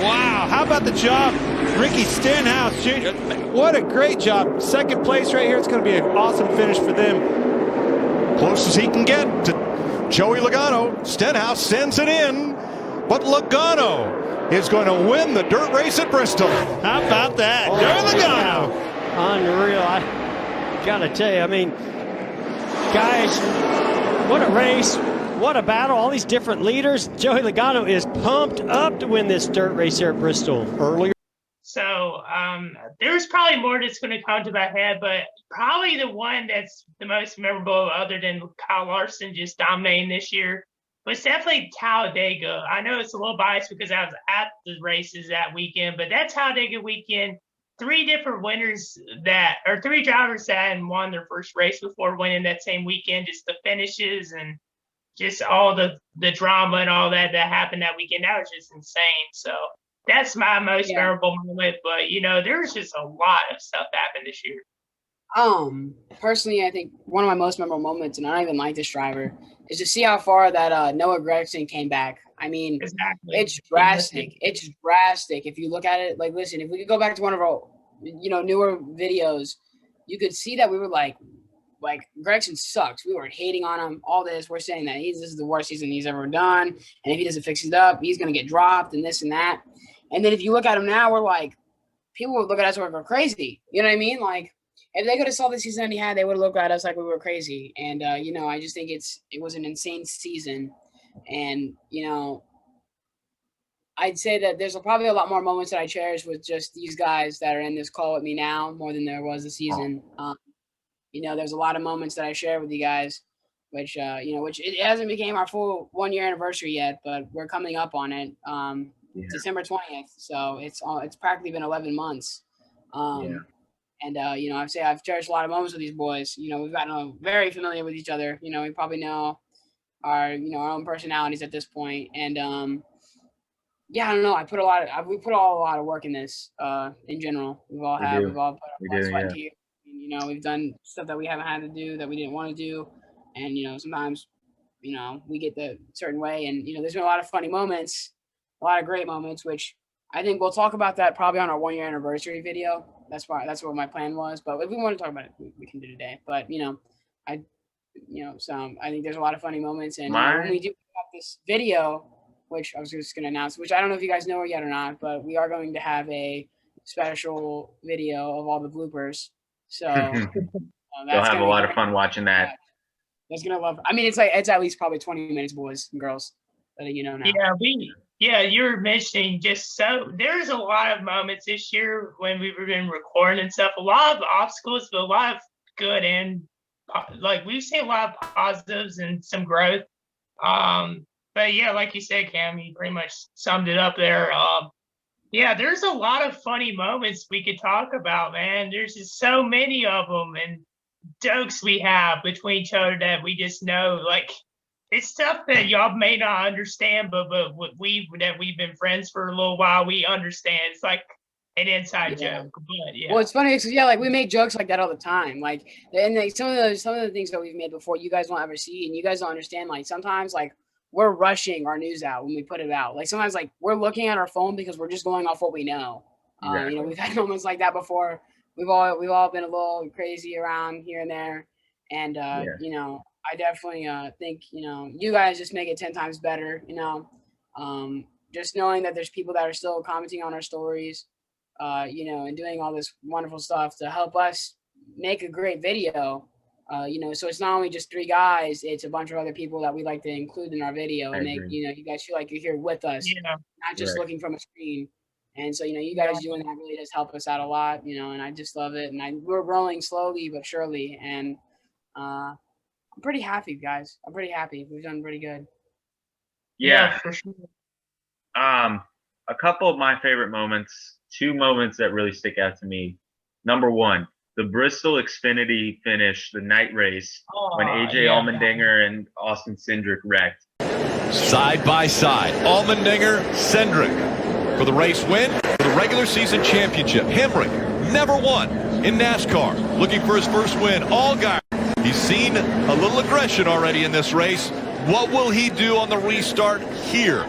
Wow, how about the job, Ricky Stenhouse Jr.? What a great job. Second place right here. It's going to be an awesome finish for them. Close as he can get to Joey Logano. Stenhouse sends it in, but Logano is going to win the dirt race at Bristol. How about that? Joey Logano. Unreal. I got to tell you, I mean, guys, what a race. What a battle. All these different leaders. Joey Logano is pumped up to win this dirt race here at Bristol. Earlier. So there's probably more that's going to come to my head, but probably the one that's the most memorable, other than Kyle Larson just dominating this year, was definitely Talladega. I know it's a little biased because I was at the races that weekend, but that Talladega weekend, 3 different winners or 3 drivers that hadn't won their first race before winning that same weekend, just the finishes and just all the drama and all that happened that weekend. That was just insane. So that's my most memorable moment. But, there's just a lot of stuff that happened this year. Personally, I think one of my most memorable moments, and I don't even like this driver, is to see how far that Noah Gragson came back. I mean, It's drastic. It's drastic. If you look at it, listen, if we could go back to one of our, newer videos, you could see that we were like Gregson sucks. We were hating on him, all this. We're saying that this is the worst season he's ever done. And if he doesn't fix it up, he's going to get dropped and this and that. And then if you look at him now, we're like, people would look at us like we're crazy. You know what I mean? Like, if they could have saw the season that he had, they would have looked at us like we were crazy. And, I just think it was an insane season. And, I'd say that there's probably a lot more moments that I cherish with just these guys that are in this call with me now more than there was this season. There's a lot of moments that I share with you guys, which it hasn't became our full 1-year anniversary yet, but we're coming up on it, December 20th. So it's practically been 11 months. And I've cherished a lot of moments with these boys. We've gotten very familiar with each other. We probably know our own personalities at this point. And, I don't know. We put a lot of work in this, in general. We've all put our blood, sweat, and tears. We've done stuff that we haven't had to do, that we didn't want to do. And, sometimes, we get the certain way. And, there's been a lot of funny moments, a lot of great moments, which I think we'll talk about that probably on our 1-year anniversary video. That's what my plan was. But if we want to talk about it, we can do today. But, I think there's a lot of funny moments. And when we do have this video, which I was just going to announce, which I don't know if you guys know it yet or not, but we are going to have a special video of all the bloopers. So you'll have a lot of fun watching that. That's gonna love. I mean, it's at least probably 20 minutes, boys and girls. Now. You're mentioning there's a lot of moments this year when we've been recording and stuff. A lot of obstacles, but a lot of good and we've seen a lot of positives and some growth. But like you said, Cam, you pretty much summed it up there. There's a lot of funny moments we could talk about, man. There's just so many of them, and jokes we have between each other that we just know. It's stuff that y'all may not understand, but we've been friends for a little while, we understand. It's like an inside joke. But well, it's funny because we make jokes like that all the time. Some of the things that we've made before, you guys won't ever see, and you guys don't understand. Sometimes we're rushing our news out when we put it out. Like sometimes like we're looking at our phone because we're just going off what we know. Exactly. You know, we've had moments like that before. We've all been a little crazy around here and there. And, you know, I definitely think, you know, you guys just make it 10 times better, you know, just knowing that there's people that are still commenting on our stories, you know, and doing all this wonderful stuff to help us make a great video. You know, so it's not only just 3 guys, it's a bunch of other people that we like to include in our video and make, you know, you guys feel like you're here with us, not just looking from a screen. And so, you know, you guys doing that really does help us out a lot, you know, and I just love it. And we're growing slowly but surely. And I'm pretty happy, guys. I'm pretty happy. We've done pretty good. Yeah. For sure. A couple of my favorite moments, 2 moments that really stick out to me. Number 1, the Bristol Xfinity finish, the night race, when AJ Allmendinger and Austin Cindric wrecked. Side by side, Allmendinger, Cindric for the race win, for the regular season championship. Hemrick never won in NASCAR, looking for his first win. Allgaier, he's seen a little aggression already in this race. What will he do on the restart here?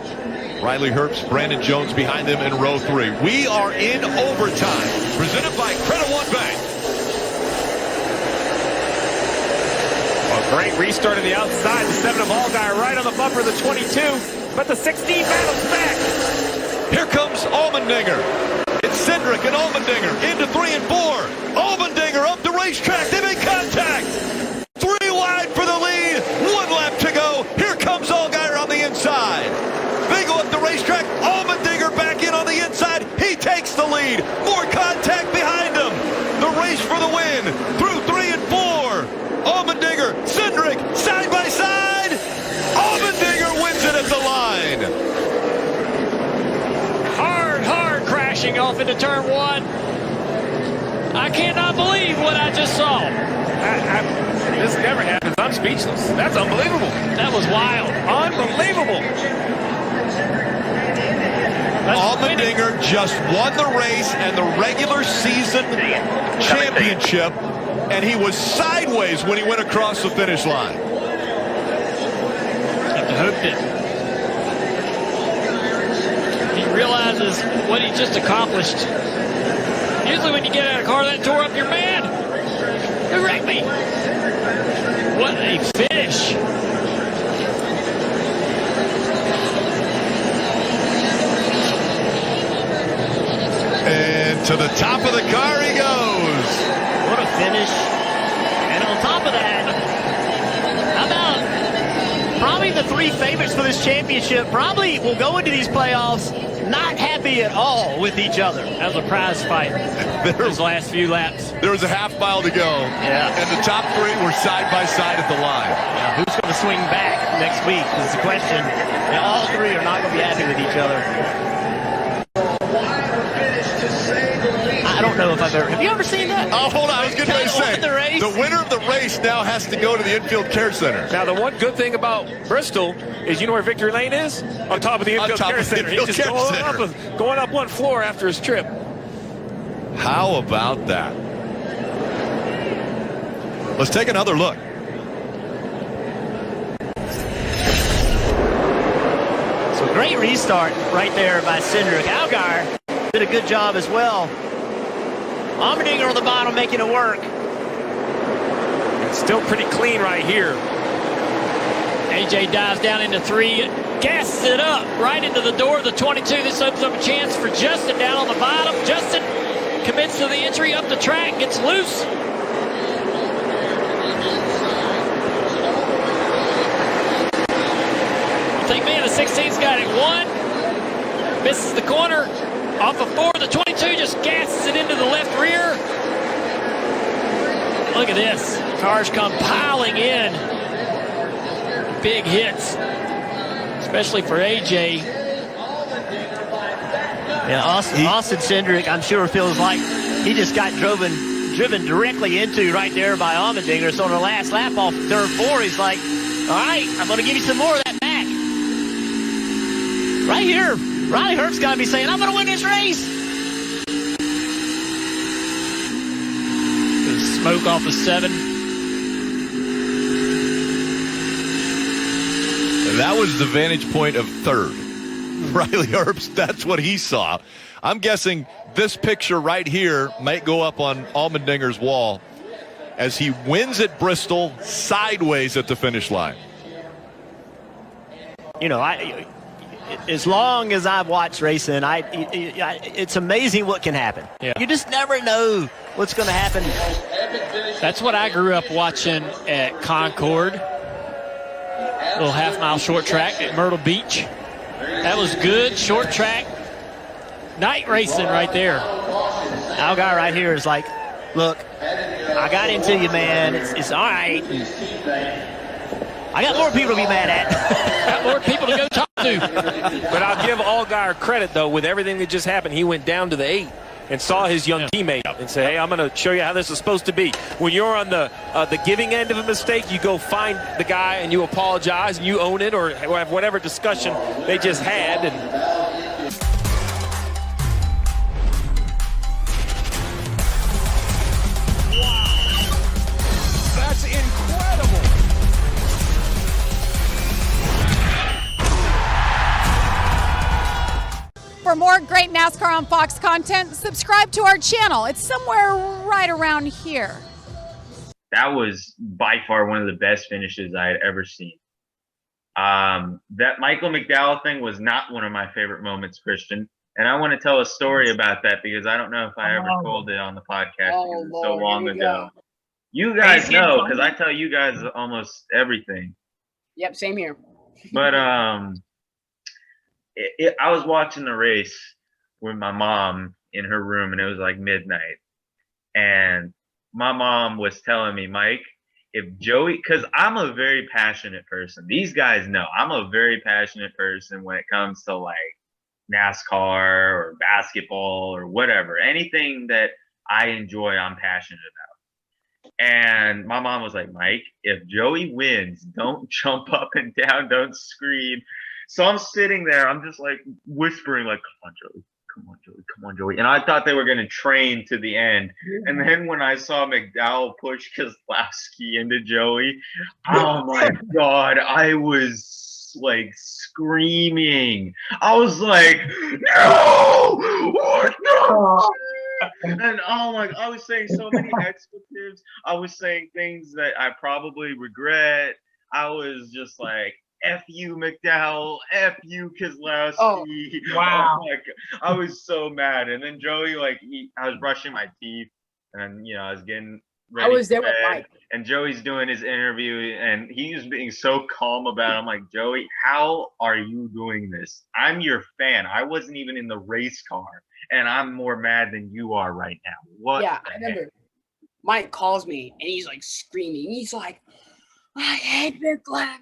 Riley Herbst, Brandon Jones behind them in row 3. We are in overtime, presented by Credit One Bank. A great restart of the outside. The 7 of Allgaier right on the bumper of the 22, but the 16 battles back. Here comes Allmendinger. It's Cindric and Allmendinger into 3 and 4. Allmendinger up the racetrack. They make contact. 3 wide for the lead. 1 lap to go. Here comes Allgaier on the inside. They go up the racetrack. Allmendinger back in on the inside. He takes the lead. More contact behind him. The race for the win through 3 and 4. Allmendinger, Cindric, side by side. Allmendinger wins it at the line. Hard crashing off into turn 1. I cannot believe what I just saw. This never happens. I'm speechless. That's unbelievable. That was wild. Unbelievable. Allmendinger just won the race and the regular season championship, and he was sideways when he went across the finish line. Have to hope that he realizes what he just accomplished. Usually when you get out of a car that tore up, you're mad. Who wrecked me? What a finish. And to the top of the car he goes. What a finish. And on top of that, how about probably the 3 favorites for this championship probably will go into these playoffs not happy at all with each other. That was a prize fight. Those last few laps. There was a half mile to go. Yeah. And the top 3 were side by side at the line. Yeah, who's going to swing back next week is the question. And all 3 are not going to be happy with each other. I don't know if I've ever. Have you ever seen that? Oh, hold on. I was getting ready to say. The race? The winner of the race now has to go to the infield care center. Now, the one good thing about Bristol is, you know where Victory Lane is? On top of the infield care center. He's just going up 1 floor after his trip. How about that? Let's take another look. So great restart right there by Cindric. Allgaier did a good job as well. Allmendinger on the bottom making it work. It's still pretty clean right here. AJ dives down into 3, gasses it up right into the door of the 22. This opens up a chance for Justin down on the bottom. Justin commits to the entry up the track, gets loose. I think, man, the 16's got it 1. Misses the corner. Off of 4, the 22 just gasses it into the left rear. Look at this. Cars come piling in. Big hits, especially for AJ. Yeah, Austin Cindric, I'm sure, feels like he just got driven directly into right there by Allmendinger. So on the last lap off turn 4, he's like, all right, I'm going to give you some more of that back. Right here, Riley Herbst's got to be saying, I'm going to win this race. Smoke off of 7. That was the vantage point of third. Riley Herbst, that's what he saw. I'm guessing this picture right here might go up on Allmendinger's wall as he wins at Bristol sideways at the finish line. You know, as long as I've watched racing, it's amazing what can happen. Yeah. You just never know what's going to happen. That's what I grew up watching at Concord, little half-mile short track at Myrtle Beach. That was good short track night racing right there. Our guy right here is like, look, I got into you, man. It's all right. I got more people to be mad at. Got more people to go talk to. But I'll give Allgaier credit, though, with everything that just happened. He went down to the 8 and saw his young teammate and said, hey, I'm going to show you how this is supposed to be. When you're on the giving end of a mistake, you go find the guy and you apologize and you own it or have whatever discussion they just had. And That's incredible. For more great NASCAR on Fox content, subscribe to our channel. It's somewhere right around here. That was by far one of the best finishes I had ever seen. That Michael McDowell thing was not one of my favorite moments, Christian. And I want to tell a story about that because I don't know if I ever told it on the podcast because it's so long ago. You guys know because I tell you guys almost everything. Yep, same here. But I was watching the race with my mom in her room, and it was like midnight. And my mom was telling me, Mike, if Joey, because I'm a very passionate person. These guys know I'm a very passionate person when it comes to like NASCAR or basketball or whatever. Anything that I enjoy, I'm passionate about. And my mom was like, Mike, if Joey wins, don't jump up and down, don't scream. So I'm sitting there, I'm just like whispering, like, come on, Joey, come on, Joey, come on, Joey. And I thought they were going to train to the end. And then when I saw McDowell push Keselowski into Joey, oh my God, I was like screaming. I was like, no! What? No! And oh my, I was saying so many expletives. I was saying things that I probably regret. I was just like, F you, McDowell. F you, Keselowski. Oh, wow. Oh my God. I was so mad. And then Joey, like, I was brushing my teeth, and you know, I was getting ready. I was there for with bed, Mike. and Joey's doing his interview, and he was being so calm about it. I'm like, Joey, how are you doing this? I'm your fan. I wasn't even in the race car, and I'm more mad than you are right now. What? Yeah, the I remember. Mike calls me, and he's like screaming. He's like, I hate McLeod.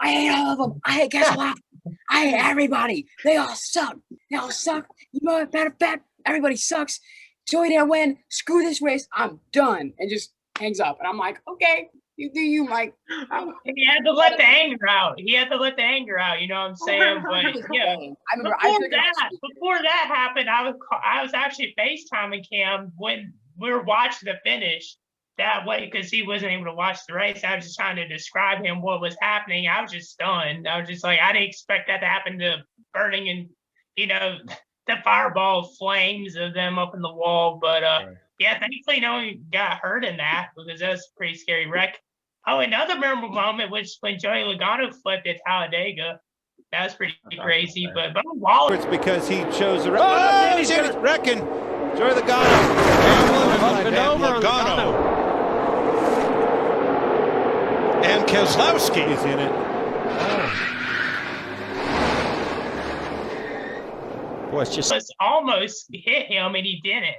I hate all of them. I hate Keselowski. I hate everybody. They all suck. They all suck. You know, bad. Everybody sucks. Joey didn't win. Screw this race. I'm done. And just hangs up. And I'm like, okay, you do you, Mike. He had to let the anger out. You know what I'm saying? But yeah, before that happened, I was actually FaceTiming Cam when we were watching the finish. That way, because he wasn't able to watch the race. I was just trying to describe him what was happening. I was just stunned. I was just like, I didn't expect that to happen to burning and, you know, the fireball flames of them up in the wall. But yeah, thankfully no one got hurt in that because that was a pretty scary wreck. Oh, another memorable moment was when Joey Logano flipped at Talladega. That was pretty crazy. But Waller. It's because he chose the right. He's wrecking. Joey Logano. Up and over Logano. And Keselowski is in it. Boy, it's just almost hit him and he didn't.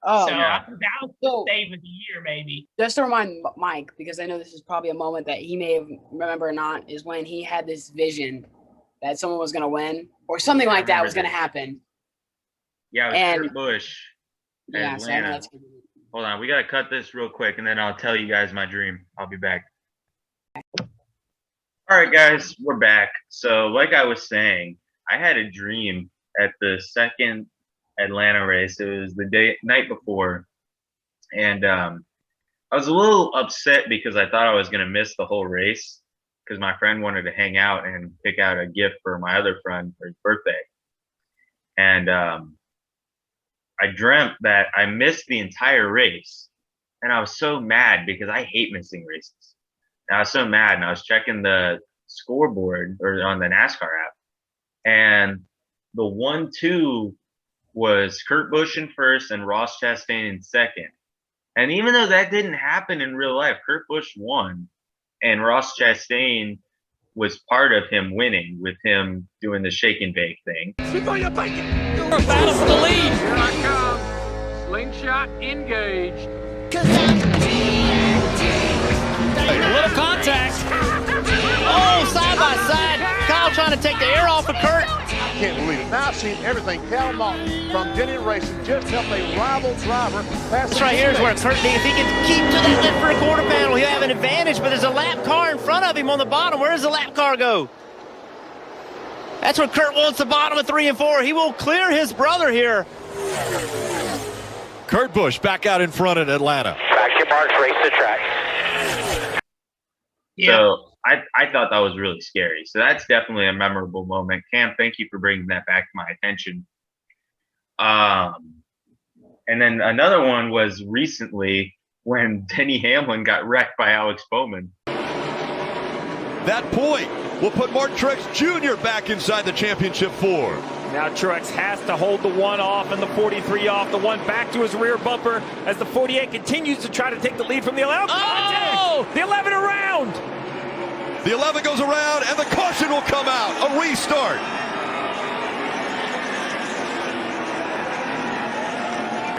Oh, so yeah. I think that was the save of the year, maybe. Just to remind Mike, because I know this is probably a moment that he may have remember or not, is when he had this vision that someone was going to win or something like that was going to happen. Yeah, it was Kurt Busch. Yeah, so I know that's Atlanta. Hold on, we got to cut this real quick, and then I'll tell you guys my dream. I'll be back. All right, guys, we're back. So like I was saying, I had a dream at the second Atlanta race. It was the night before. And I was a little upset because I thought I was going to miss the whole race because my friend wanted to hang out and pick out a gift for my other friend for his birthday. And I dreamt that I missed the entire race. And I was so mad because I hate missing races. And I was so mad, and I was checking the scoreboard or on the NASCAR app. And the 1-2 was Kurt Busch in first and Ross Chastain in second. And even though that didn't happen in real life, Kurt Busch won, and Ross Chastain was part of him winning with him doing the shake and bake thing. Battle for the lead. Here I come. Slingshot engaged. A little contact. Oh, side by side. Kyle trying to take the air off of Kurt. Can't believe it. Now I've seen everything. Cal Martin from Denny Racing just helped a rival driver pass. This right here is where Kurt, if he can keep to that left rear quarter panel, he'll have an advantage, but there's a lap car in front of him on the bottom. Where does the lap car go? That's where Kurt wants the bottom of 3 and 4. He will clear his brother here. Kurt Busch back out in front at Atlanta. Back your marks, race the track. So I thought that was really scary. So that's definitely a memorable moment. Cam, thank you for bringing that back to my attention. And then another one was recently when Denny Hamlin got wrecked by Alex Bowman. That point will put Martin Truex Jr. back inside the championship 4. Now Truex has to hold the 1 off and the 43 off, the 1 back to his rear bumper as the 48 continues to try to take the lead from the 11. Oh! The 11 around! The 11 goes around, and the caution will come out. A restart.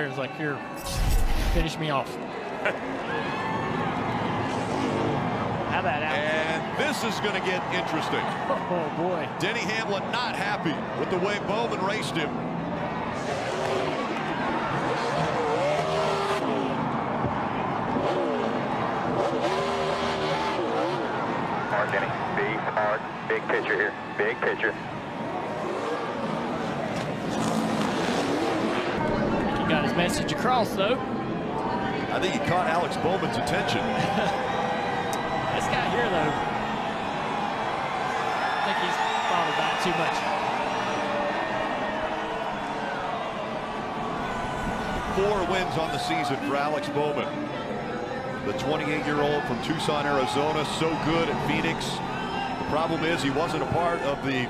It's like, here, finish me off. How about that? And this is going to get interesting. Oh, boy. Denny Hamlin not happy with the way Bowman raced him. Hard, Denny. Big, hard. Big picture here. Big picture. He got his message across, though. I think he caught Alex Bowman's attention. This guy here, though, I think he's bothered by it too much. 4 wins on the season for Alex Bowman. The 28-year-old from Tucson, Arizona, so good at Phoenix. The problem is he wasn't a part of the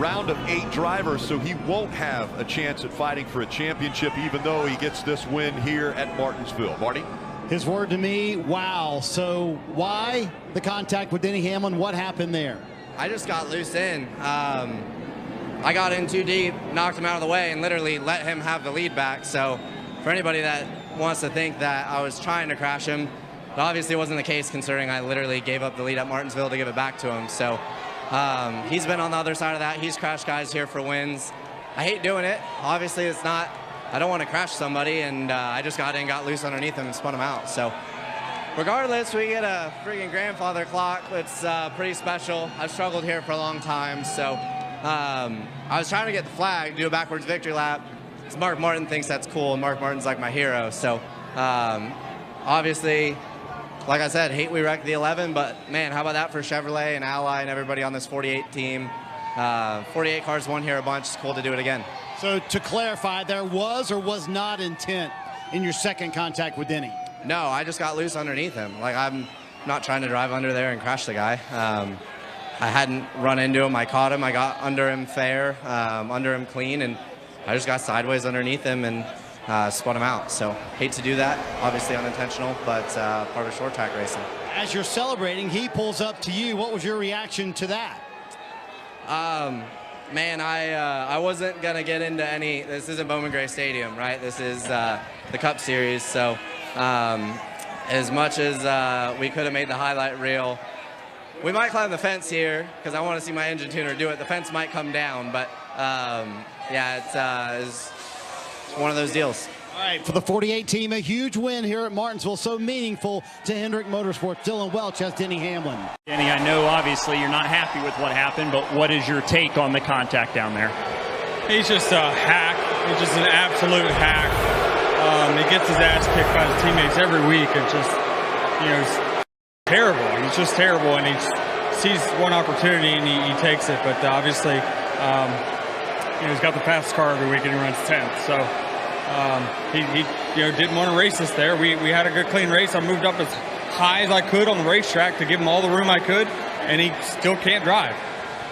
round of 8 drivers, so he won't have a chance at fighting for a championship, even though he gets this win here at Martinsville. Marty? His word to me, wow. So why the contact with Denny Hamlin? What happened there? I just got loose in. I got in too deep, knocked him out of the way, and literally let him have the lead back. So for anybody that wants to think that I was trying to crash him, it obviously wasn't the case, considering I literally gave up the lead at Martinsville to give it back to him. So he's been on the other side of that. He's crashed guys here for wins. I hate doing it. Obviously, it's not, I don't want to crash somebody, and I just got in, got loose underneath him, and spun him out. So regardless, we get a freaking grandfather clock. It's pretty special. I've struggled here for a long time, so I was trying to get the flag, do a backwards victory lap. Mark Martin thinks that's cool, and Mark Martin's like my hero. So obviously, like I said, hate we wrecked the 11, but man, how about that for Chevrolet and Ally and everybody on this 48 team. 48 cars won here a bunch. It's cool to do it again. So to clarify, there was or was not intent in your second contact with Denny? No, I just got loose underneath him. Like, I'm not trying to drive under there and crash the guy. I hadn't run into him. I caught him. I got under him fair, under him clean, and I just got sideways underneath him and spun him out. So hate to do that, obviously unintentional, but part of short track racing. As you're celebrating, he pulls up to you. What was your reaction to that? Man, I wasn't gonna get into any. This isn't Bowman Gray Stadium, right? This is the Cup Series. So as much as we could have made the highlight reel, we might climb the fence here because I want to see my engine tuner do it. The fence might come down, but yeah, it's one of those deals. All right, for the 48 team, a huge win here at Martinsville, so meaningful to Hendrick Motorsports. Dylan Welch has Denny Hamlin. Denny, I know obviously you're not happy with what happened, but what is your take on the contact down there? He's just a hack. He's just an absolute hack. He gets his ass kicked by his teammates every week. It's just, you know, terrible. He's just terrible, and he sees one opportunity and he takes it. But obviously, he's got the fastest car every week, and he runs 10th. So he didn't want to race us there. We had a good, clean race. I moved up as high as I could on the racetrack to give him all the room I could, and he still can't drive.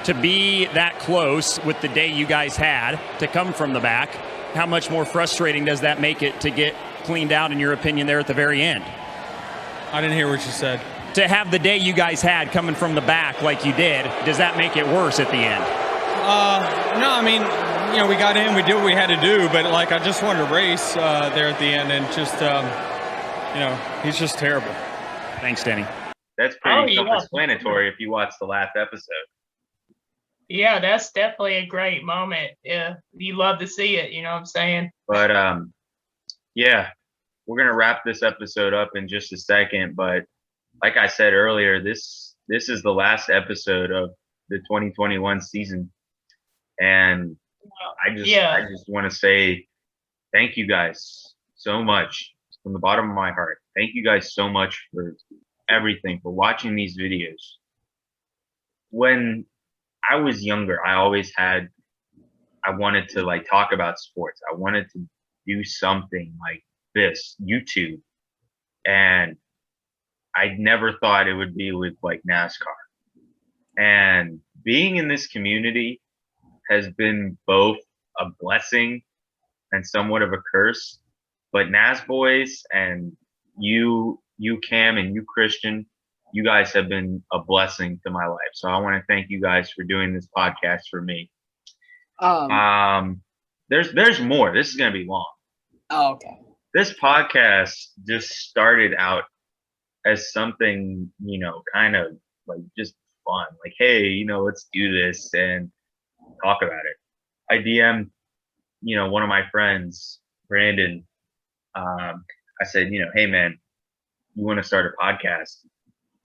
To be that close with the day you guys had, to come from the back, how much more frustrating does that make it to get cleaned out, in your opinion, there at the very end? I didn't hear what you said. To have the day you guys had coming from the back like you did, does that make it worse at the end? No, I mean, we got in, we did what we had to do, but I just wanted to race there at the end, and just, he's just terrible. Thanks, Denny. That's pretty self-explanatory if you watch the last episode. Yeah, that's definitely a great moment. Yeah, you love to see it. You know what I'm saying? But yeah, we're gonna wrap this episode up in just a second. But like I said earlier, this is the last episode of the 2021 season, and I just want to say thank you guys so much from the bottom of my heart. Thank you guys so much for everything, for watching these videos. When I was younger, I wanted to talk about sports. I wanted to do something like this, YouTube. And I never thought it would be with NASCAR. And being in this community has been both a blessing and somewhat of a curse. But Nasboys and you Cam, and you Christian, you guys have been a blessing to my life. So I want to thank you guys for doing this podcast for me. There's more. This is going to be long. Oh, okay. This podcast just started out as something, kind of just fun. Hey, let's do this and talk about it. I DM'd, one of my friends, Brandon. I said, hey man, you want to start a podcast?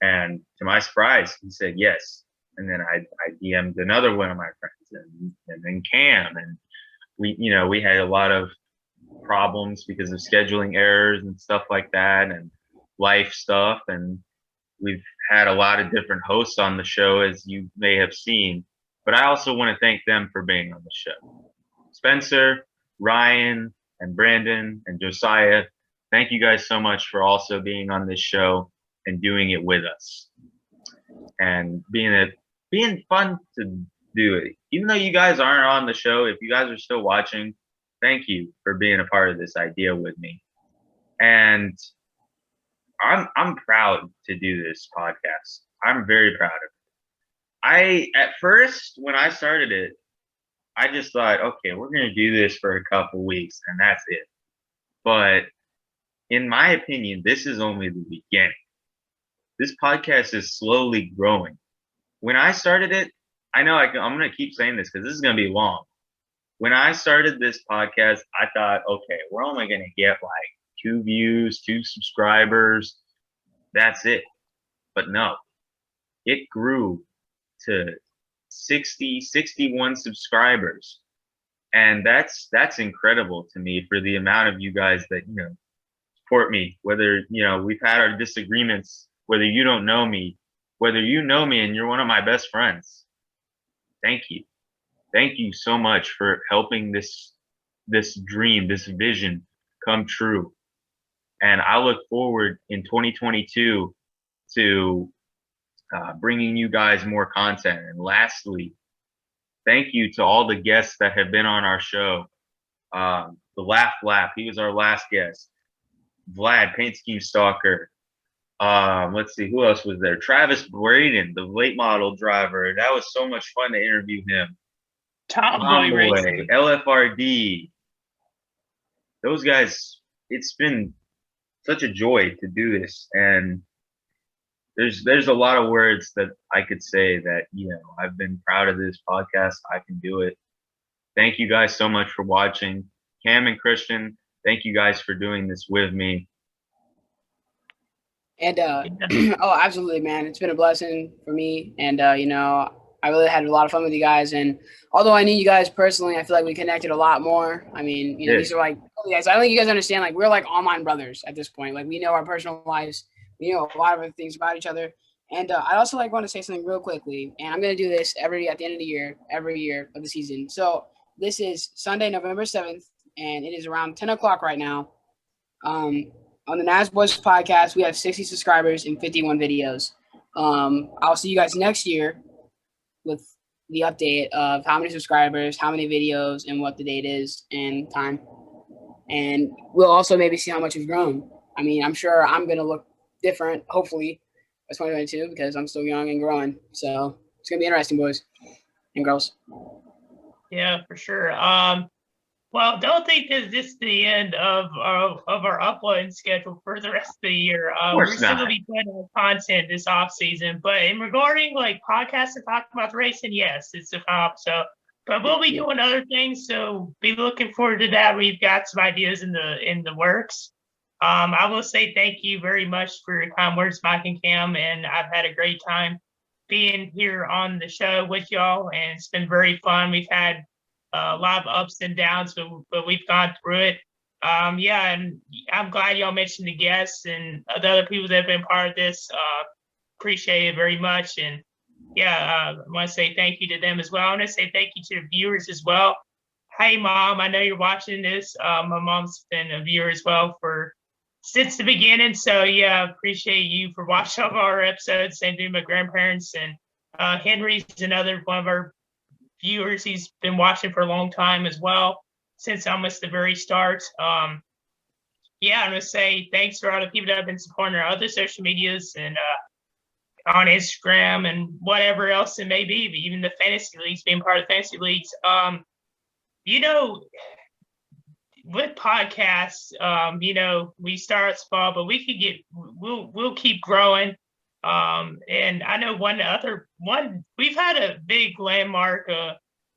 And to my surprise, he said yes. And then I DM'd another one of my friends, and then Cam, and we had a lot of problems because of scheduling errors and stuff like that, and life stuff. And we've had a lot of different hosts on the show, as you may have seen. But I also want to thank them for being on the show. Spencer, Ryan, and Brandon, and Josiah, thank you guys so much for also being on this show and doing it with us, and being fun to do it. Even though you guys aren't on the show, if you guys are still watching, thank you for being a part of this idea with me. And I'm proud to do this podcast. I'm very proud of it. At first, when I started it, I just thought, okay, we're going to do this for a couple weeks and that's it. But in my opinion, this is only the beginning. This podcast is slowly growing. When I started it, I know I'm going to keep saying this because this is going to be long. When I started this podcast, I thought, okay, we're only going to get 2 views, 2 subscribers. That's it. But no, it grew to 60, 61 subscribers. And that's incredible to me for the amount of you guys that, support me, whether, we've had our disagreements, whether you don't know me, whether you know me and you're one of my best friends. Thank you. Thank you so much for helping this dream, this vision come true. And I look forward in 2022 to bringing you guys more content. And lastly, thank you to all the guests that have been on our show. The Laugh Lap, he was our last guest. Vlad, Paint Scheme Stalker. Let's see, who else was there? Travis Braden, the late model driver. That was so much fun to interview him. Tomboy Racing. LFRD. Those guys, it's been such a joy to do this. And there's a lot of words that I could say that, I've been proud of this podcast. I can do it. Thank you guys so much for watching. Cam and Christian, thank you guys for doing this with me. And oh, absolutely, man. It's been a blessing for me. And I really had a lot of fun with you guys. And although I knew you guys personally, I feel like we connected a lot more. I mean, these are guys. I don't think you guys understand. We're like online brothers at this point. We know our personal lives. a lot of other things about each other. And I also want to say something real quickly, and I'm going to do this at the end of the year, every year of the season. So this is Sunday, November 7th, and it is around 10 o'clock right now. On the Nasboys podcast, we have 60 subscribers and 51 videos. I'll see you guys next year with the update of how many subscribers, how many videos, and what the date is and time. And we'll also maybe see how much we've grown. I mean, I'm sure I'm going to look different, hopefully, by 2022 because I'm still young and growing. So it's going to be interesting, boys and girls. Yeah, for sure. Well, don't think that this is the end of our uploading schedule for the rest of the year. We're still going to be putting out content this off season. But in regarding podcasts and talking about the racing, yes, it's a comp. So, but we'll be doing other things. So be looking forward to that. We've got some ideas in the works. I will say thank you very much for your kind words, Mike and Cam, and I've had a great time being here on the show with y'all, and it's been very fun. We've had a lot of ups and downs, but we've gone through it. And I'm glad y'all mentioned the guests and the other people that have been part of this. Appreciate it very much, and I want to say thank you to them as well. I want to say thank you to the viewers as well. Hey, Mom, I know you're watching this. My mom's been a viewer as well since the beginning. So appreciate you for watching all of our episodes. Same to my grandparents, and Henry's another one of our viewers. He's been watching for a long time as well, since almost the very start. I'm gonna say thanks for all the people that have been supporting our other social medias and on Instagram and whatever else it may be, but even the fantasy leagues, being part of fantasy leagues. With podcasts, we start small, but we'll keep growing. And I know we've had a big landmark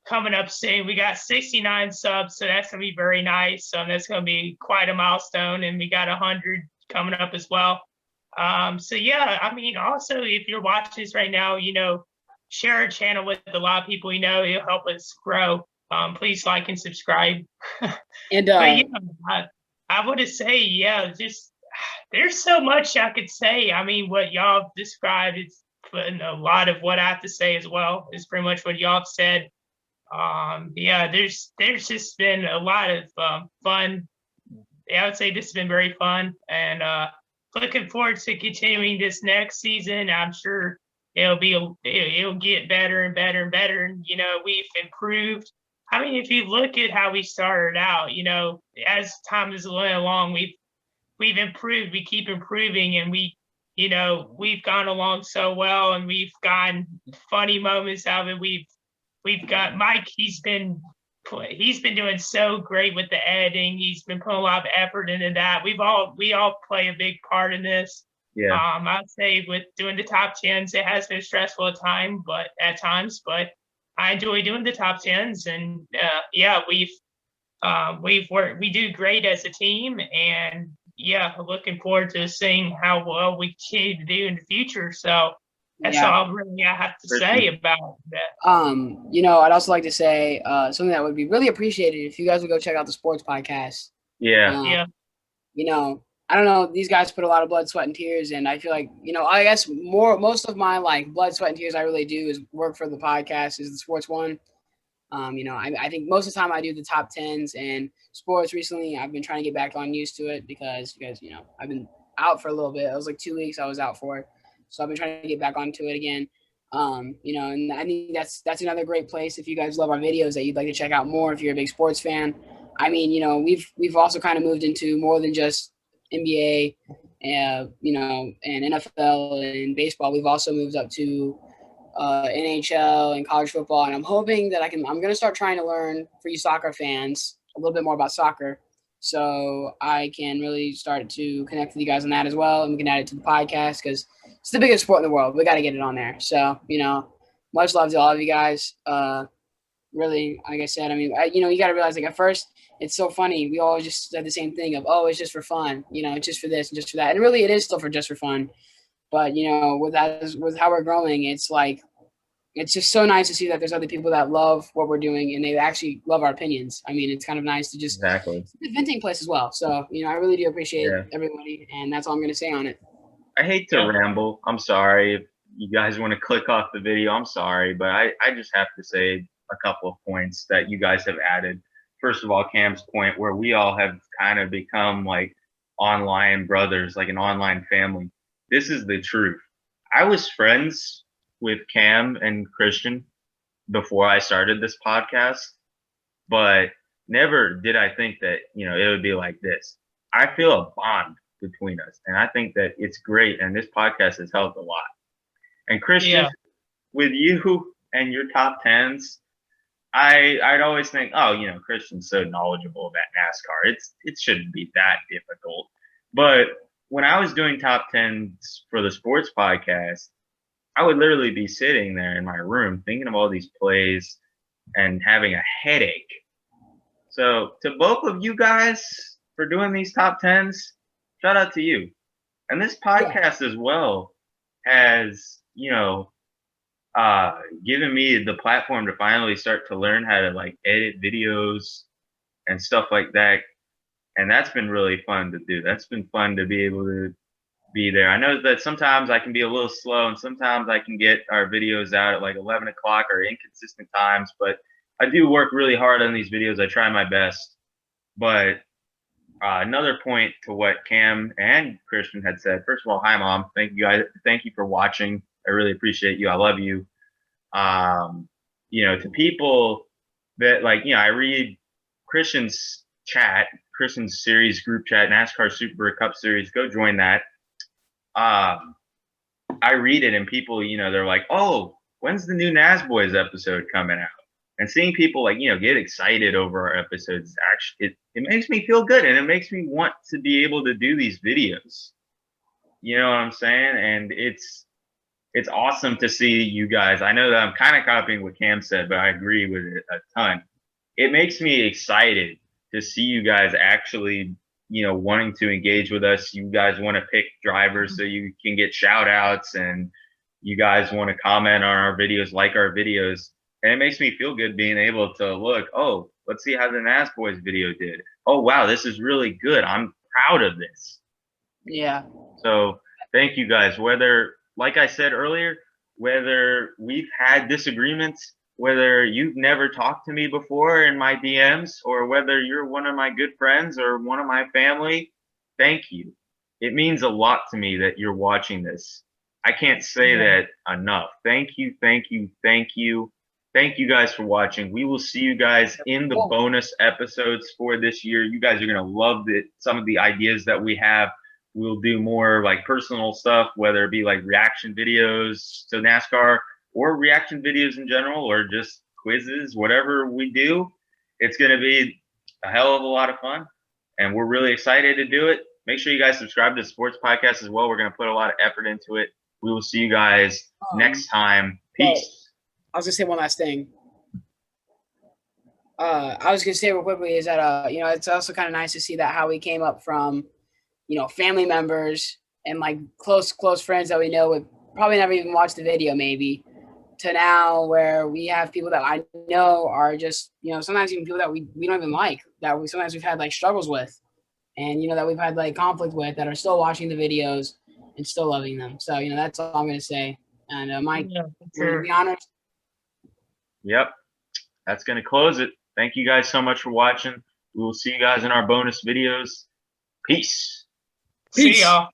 coming up soon. We got 69 subs, so that's gonna be very nice. That's gonna be quite a milestone, and we got 100 coming up as well. Also, if you're watching this right now, share our channel with a lot of people. It'll help us grow. Please like and subscribe. And I would say, just there's so much I could say. I mean, what y'all described is a lot of what I have to say as well. Is pretty much what y'all have said. There's just been a lot of fun. I would say this has been very fun, and looking forward to continuing this next season. I'm sure it'll get better and better and better. And we've improved. I mean, if you look at how we started out, as time has went along, we've improved. We keep improving, and we've gone along so well, and we've gotten funny moments out of it. We've got Mike. He's been doing so great with the editing. He's been putting a lot of effort into that. We all play a big part in this. Yeah. I'd say with doing the top 10s, it has been stressful at times, but I enjoy doing the top 10s, and we've worked. We do great as a team, and looking forward to seeing how well we continue to do in the future. So that's all really I have to say about that. I'd also like to say something that would be really appreciated if you guys would go check out the sports podcast. I don't know, these guys put a lot of blood, sweat, and tears, and I feel like, I guess most of my blood, sweat, and tears I really do is work for the podcast, is the sports one. I think most of the time I do the top 10s, and sports recently I've been trying to get back on used to it because you guys, I've been out for a little bit. It was like 2 weeks I was out for it. So I've been trying to get back onto it again. And I think that's another great place if you guys love our videos that you'd like to check out more if you're a big sports fan. I mean, we've also kind of moved into more than just NBA, and NFL and baseball. We've also moved up to NHL and college football, and I'm hoping that I'm going to start trying to learn for you soccer fans a little bit more about soccer, so I can really start to connect with you guys on that as well, and we can add it to the podcast because it's the biggest sport in the world. We got to get it on there. So much love to all of you guys. Really, like I said, I mean, you got to realize, at first, it's so funny. We always just said the same thing of, it's just for fun, it's just for this and just for that. And really, it is still just for fun. But, with how we're growing, it's it's just so nice to see that there's other people that love what we're doing and they actually love our opinions. I mean, it's kind of nice to just Exactly. It's a venting place as well. So, I really do appreciate everybody. And that's all I'm going to say on it. I hate to ramble. I'm sorry if you guys want to click off the video. I'm sorry, but I just have to say a couple of points that you guys have added. First of all, Cam's point where we all have kind of become like online brothers, like an online family. This is the truth. I was friends with Cam and Christian before I started this podcast, but never did I think that, it would be like this. I feel a bond between us, and I think that it's great, and this podcast has helped a lot. And Christian, with you and your top tens, I'd always think, oh, Christian's so knowledgeable about NASCAR. It shouldn't be that difficult. But when I was doing top tens for the sports podcast, I would literally be sitting there in my room thinking of all these plays and having a headache. So to both of you guys for doing these top tens, shout out to you. And this podcast as well has, given me the platform to finally start to learn how to like edit videos and stuff like that. And that's been really fun to do. That's been fun to be able to be there. I know that sometimes I can be a little slow and sometimes I can get our videos out at like 11 o'clock or inconsistent times, but I do work really hard on these videos. I try my best. But another point to what Cam and Christian had said. First of all, hi, Mom. Thank you guys. Thank you for watching. I really appreciate you. I love you. To people that I read Christian's chat, Christian's series group chat, NASCAR Super Cup Series. Go join that. I read it and people, they're like, oh, when's the new Nasboys episode coming out? And seeing people get excited over our episodes, actually, it makes me feel good and it makes me want to be able to do these videos. You know what I'm saying? And it's awesome to see you guys. I know that I'm kind of copying what Cam said, but I agree with it a ton. It makes me excited to see you guys actually, wanting to engage with us. You guys want to pick drivers so you can get shout outs, and you guys want to comment on our videos, like our videos. And it makes me feel good being able to look, oh, let's see how the Nasboys video did. Oh, wow, this is really good. I'm proud of this. Yeah. So thank you guys. Whether, like I said earlier, whether we've had disagreements, whether you've never talked to me before in my DMs, or whether you're one of my good friends or one of my family, thank you. It means a lot to me that you're watching this. I can't say that enough. Thank you, thank you, thank you. Thank you guys for watching. We will see you guys in the bonus episodes for this year. You guys are going to love some of the ideas that we have. We'll do more like personal stuff, whether it be like reaction videos to NASCAR or reaction videos in general, or just quizzes, whatever we do. It's going to be a hell of a lot of fun, and we're really excited to do it. Make sure you guys subscribe to the sports podcast as well. We're going to put a lot of effort into it. We will see you guys next time. Peace. I was gonna say one last thing. I was gonna say real quickly is that it's also kind of nice to see that how we came up from, family members and like close friends that we know would probably never even watch the video maybe, to now where we have people that I know are just, sometimes even people that we don't even like, that sometimes we've had like struggles with, and that we've had like conflict with, that are still watching the videos and still loving them. So that's all I'm gonna say. And Mike, be honest. Yep, that's going to close it. Thank you guys so much for watching. We will see you guys in our bonus videos. Peace. See y'all.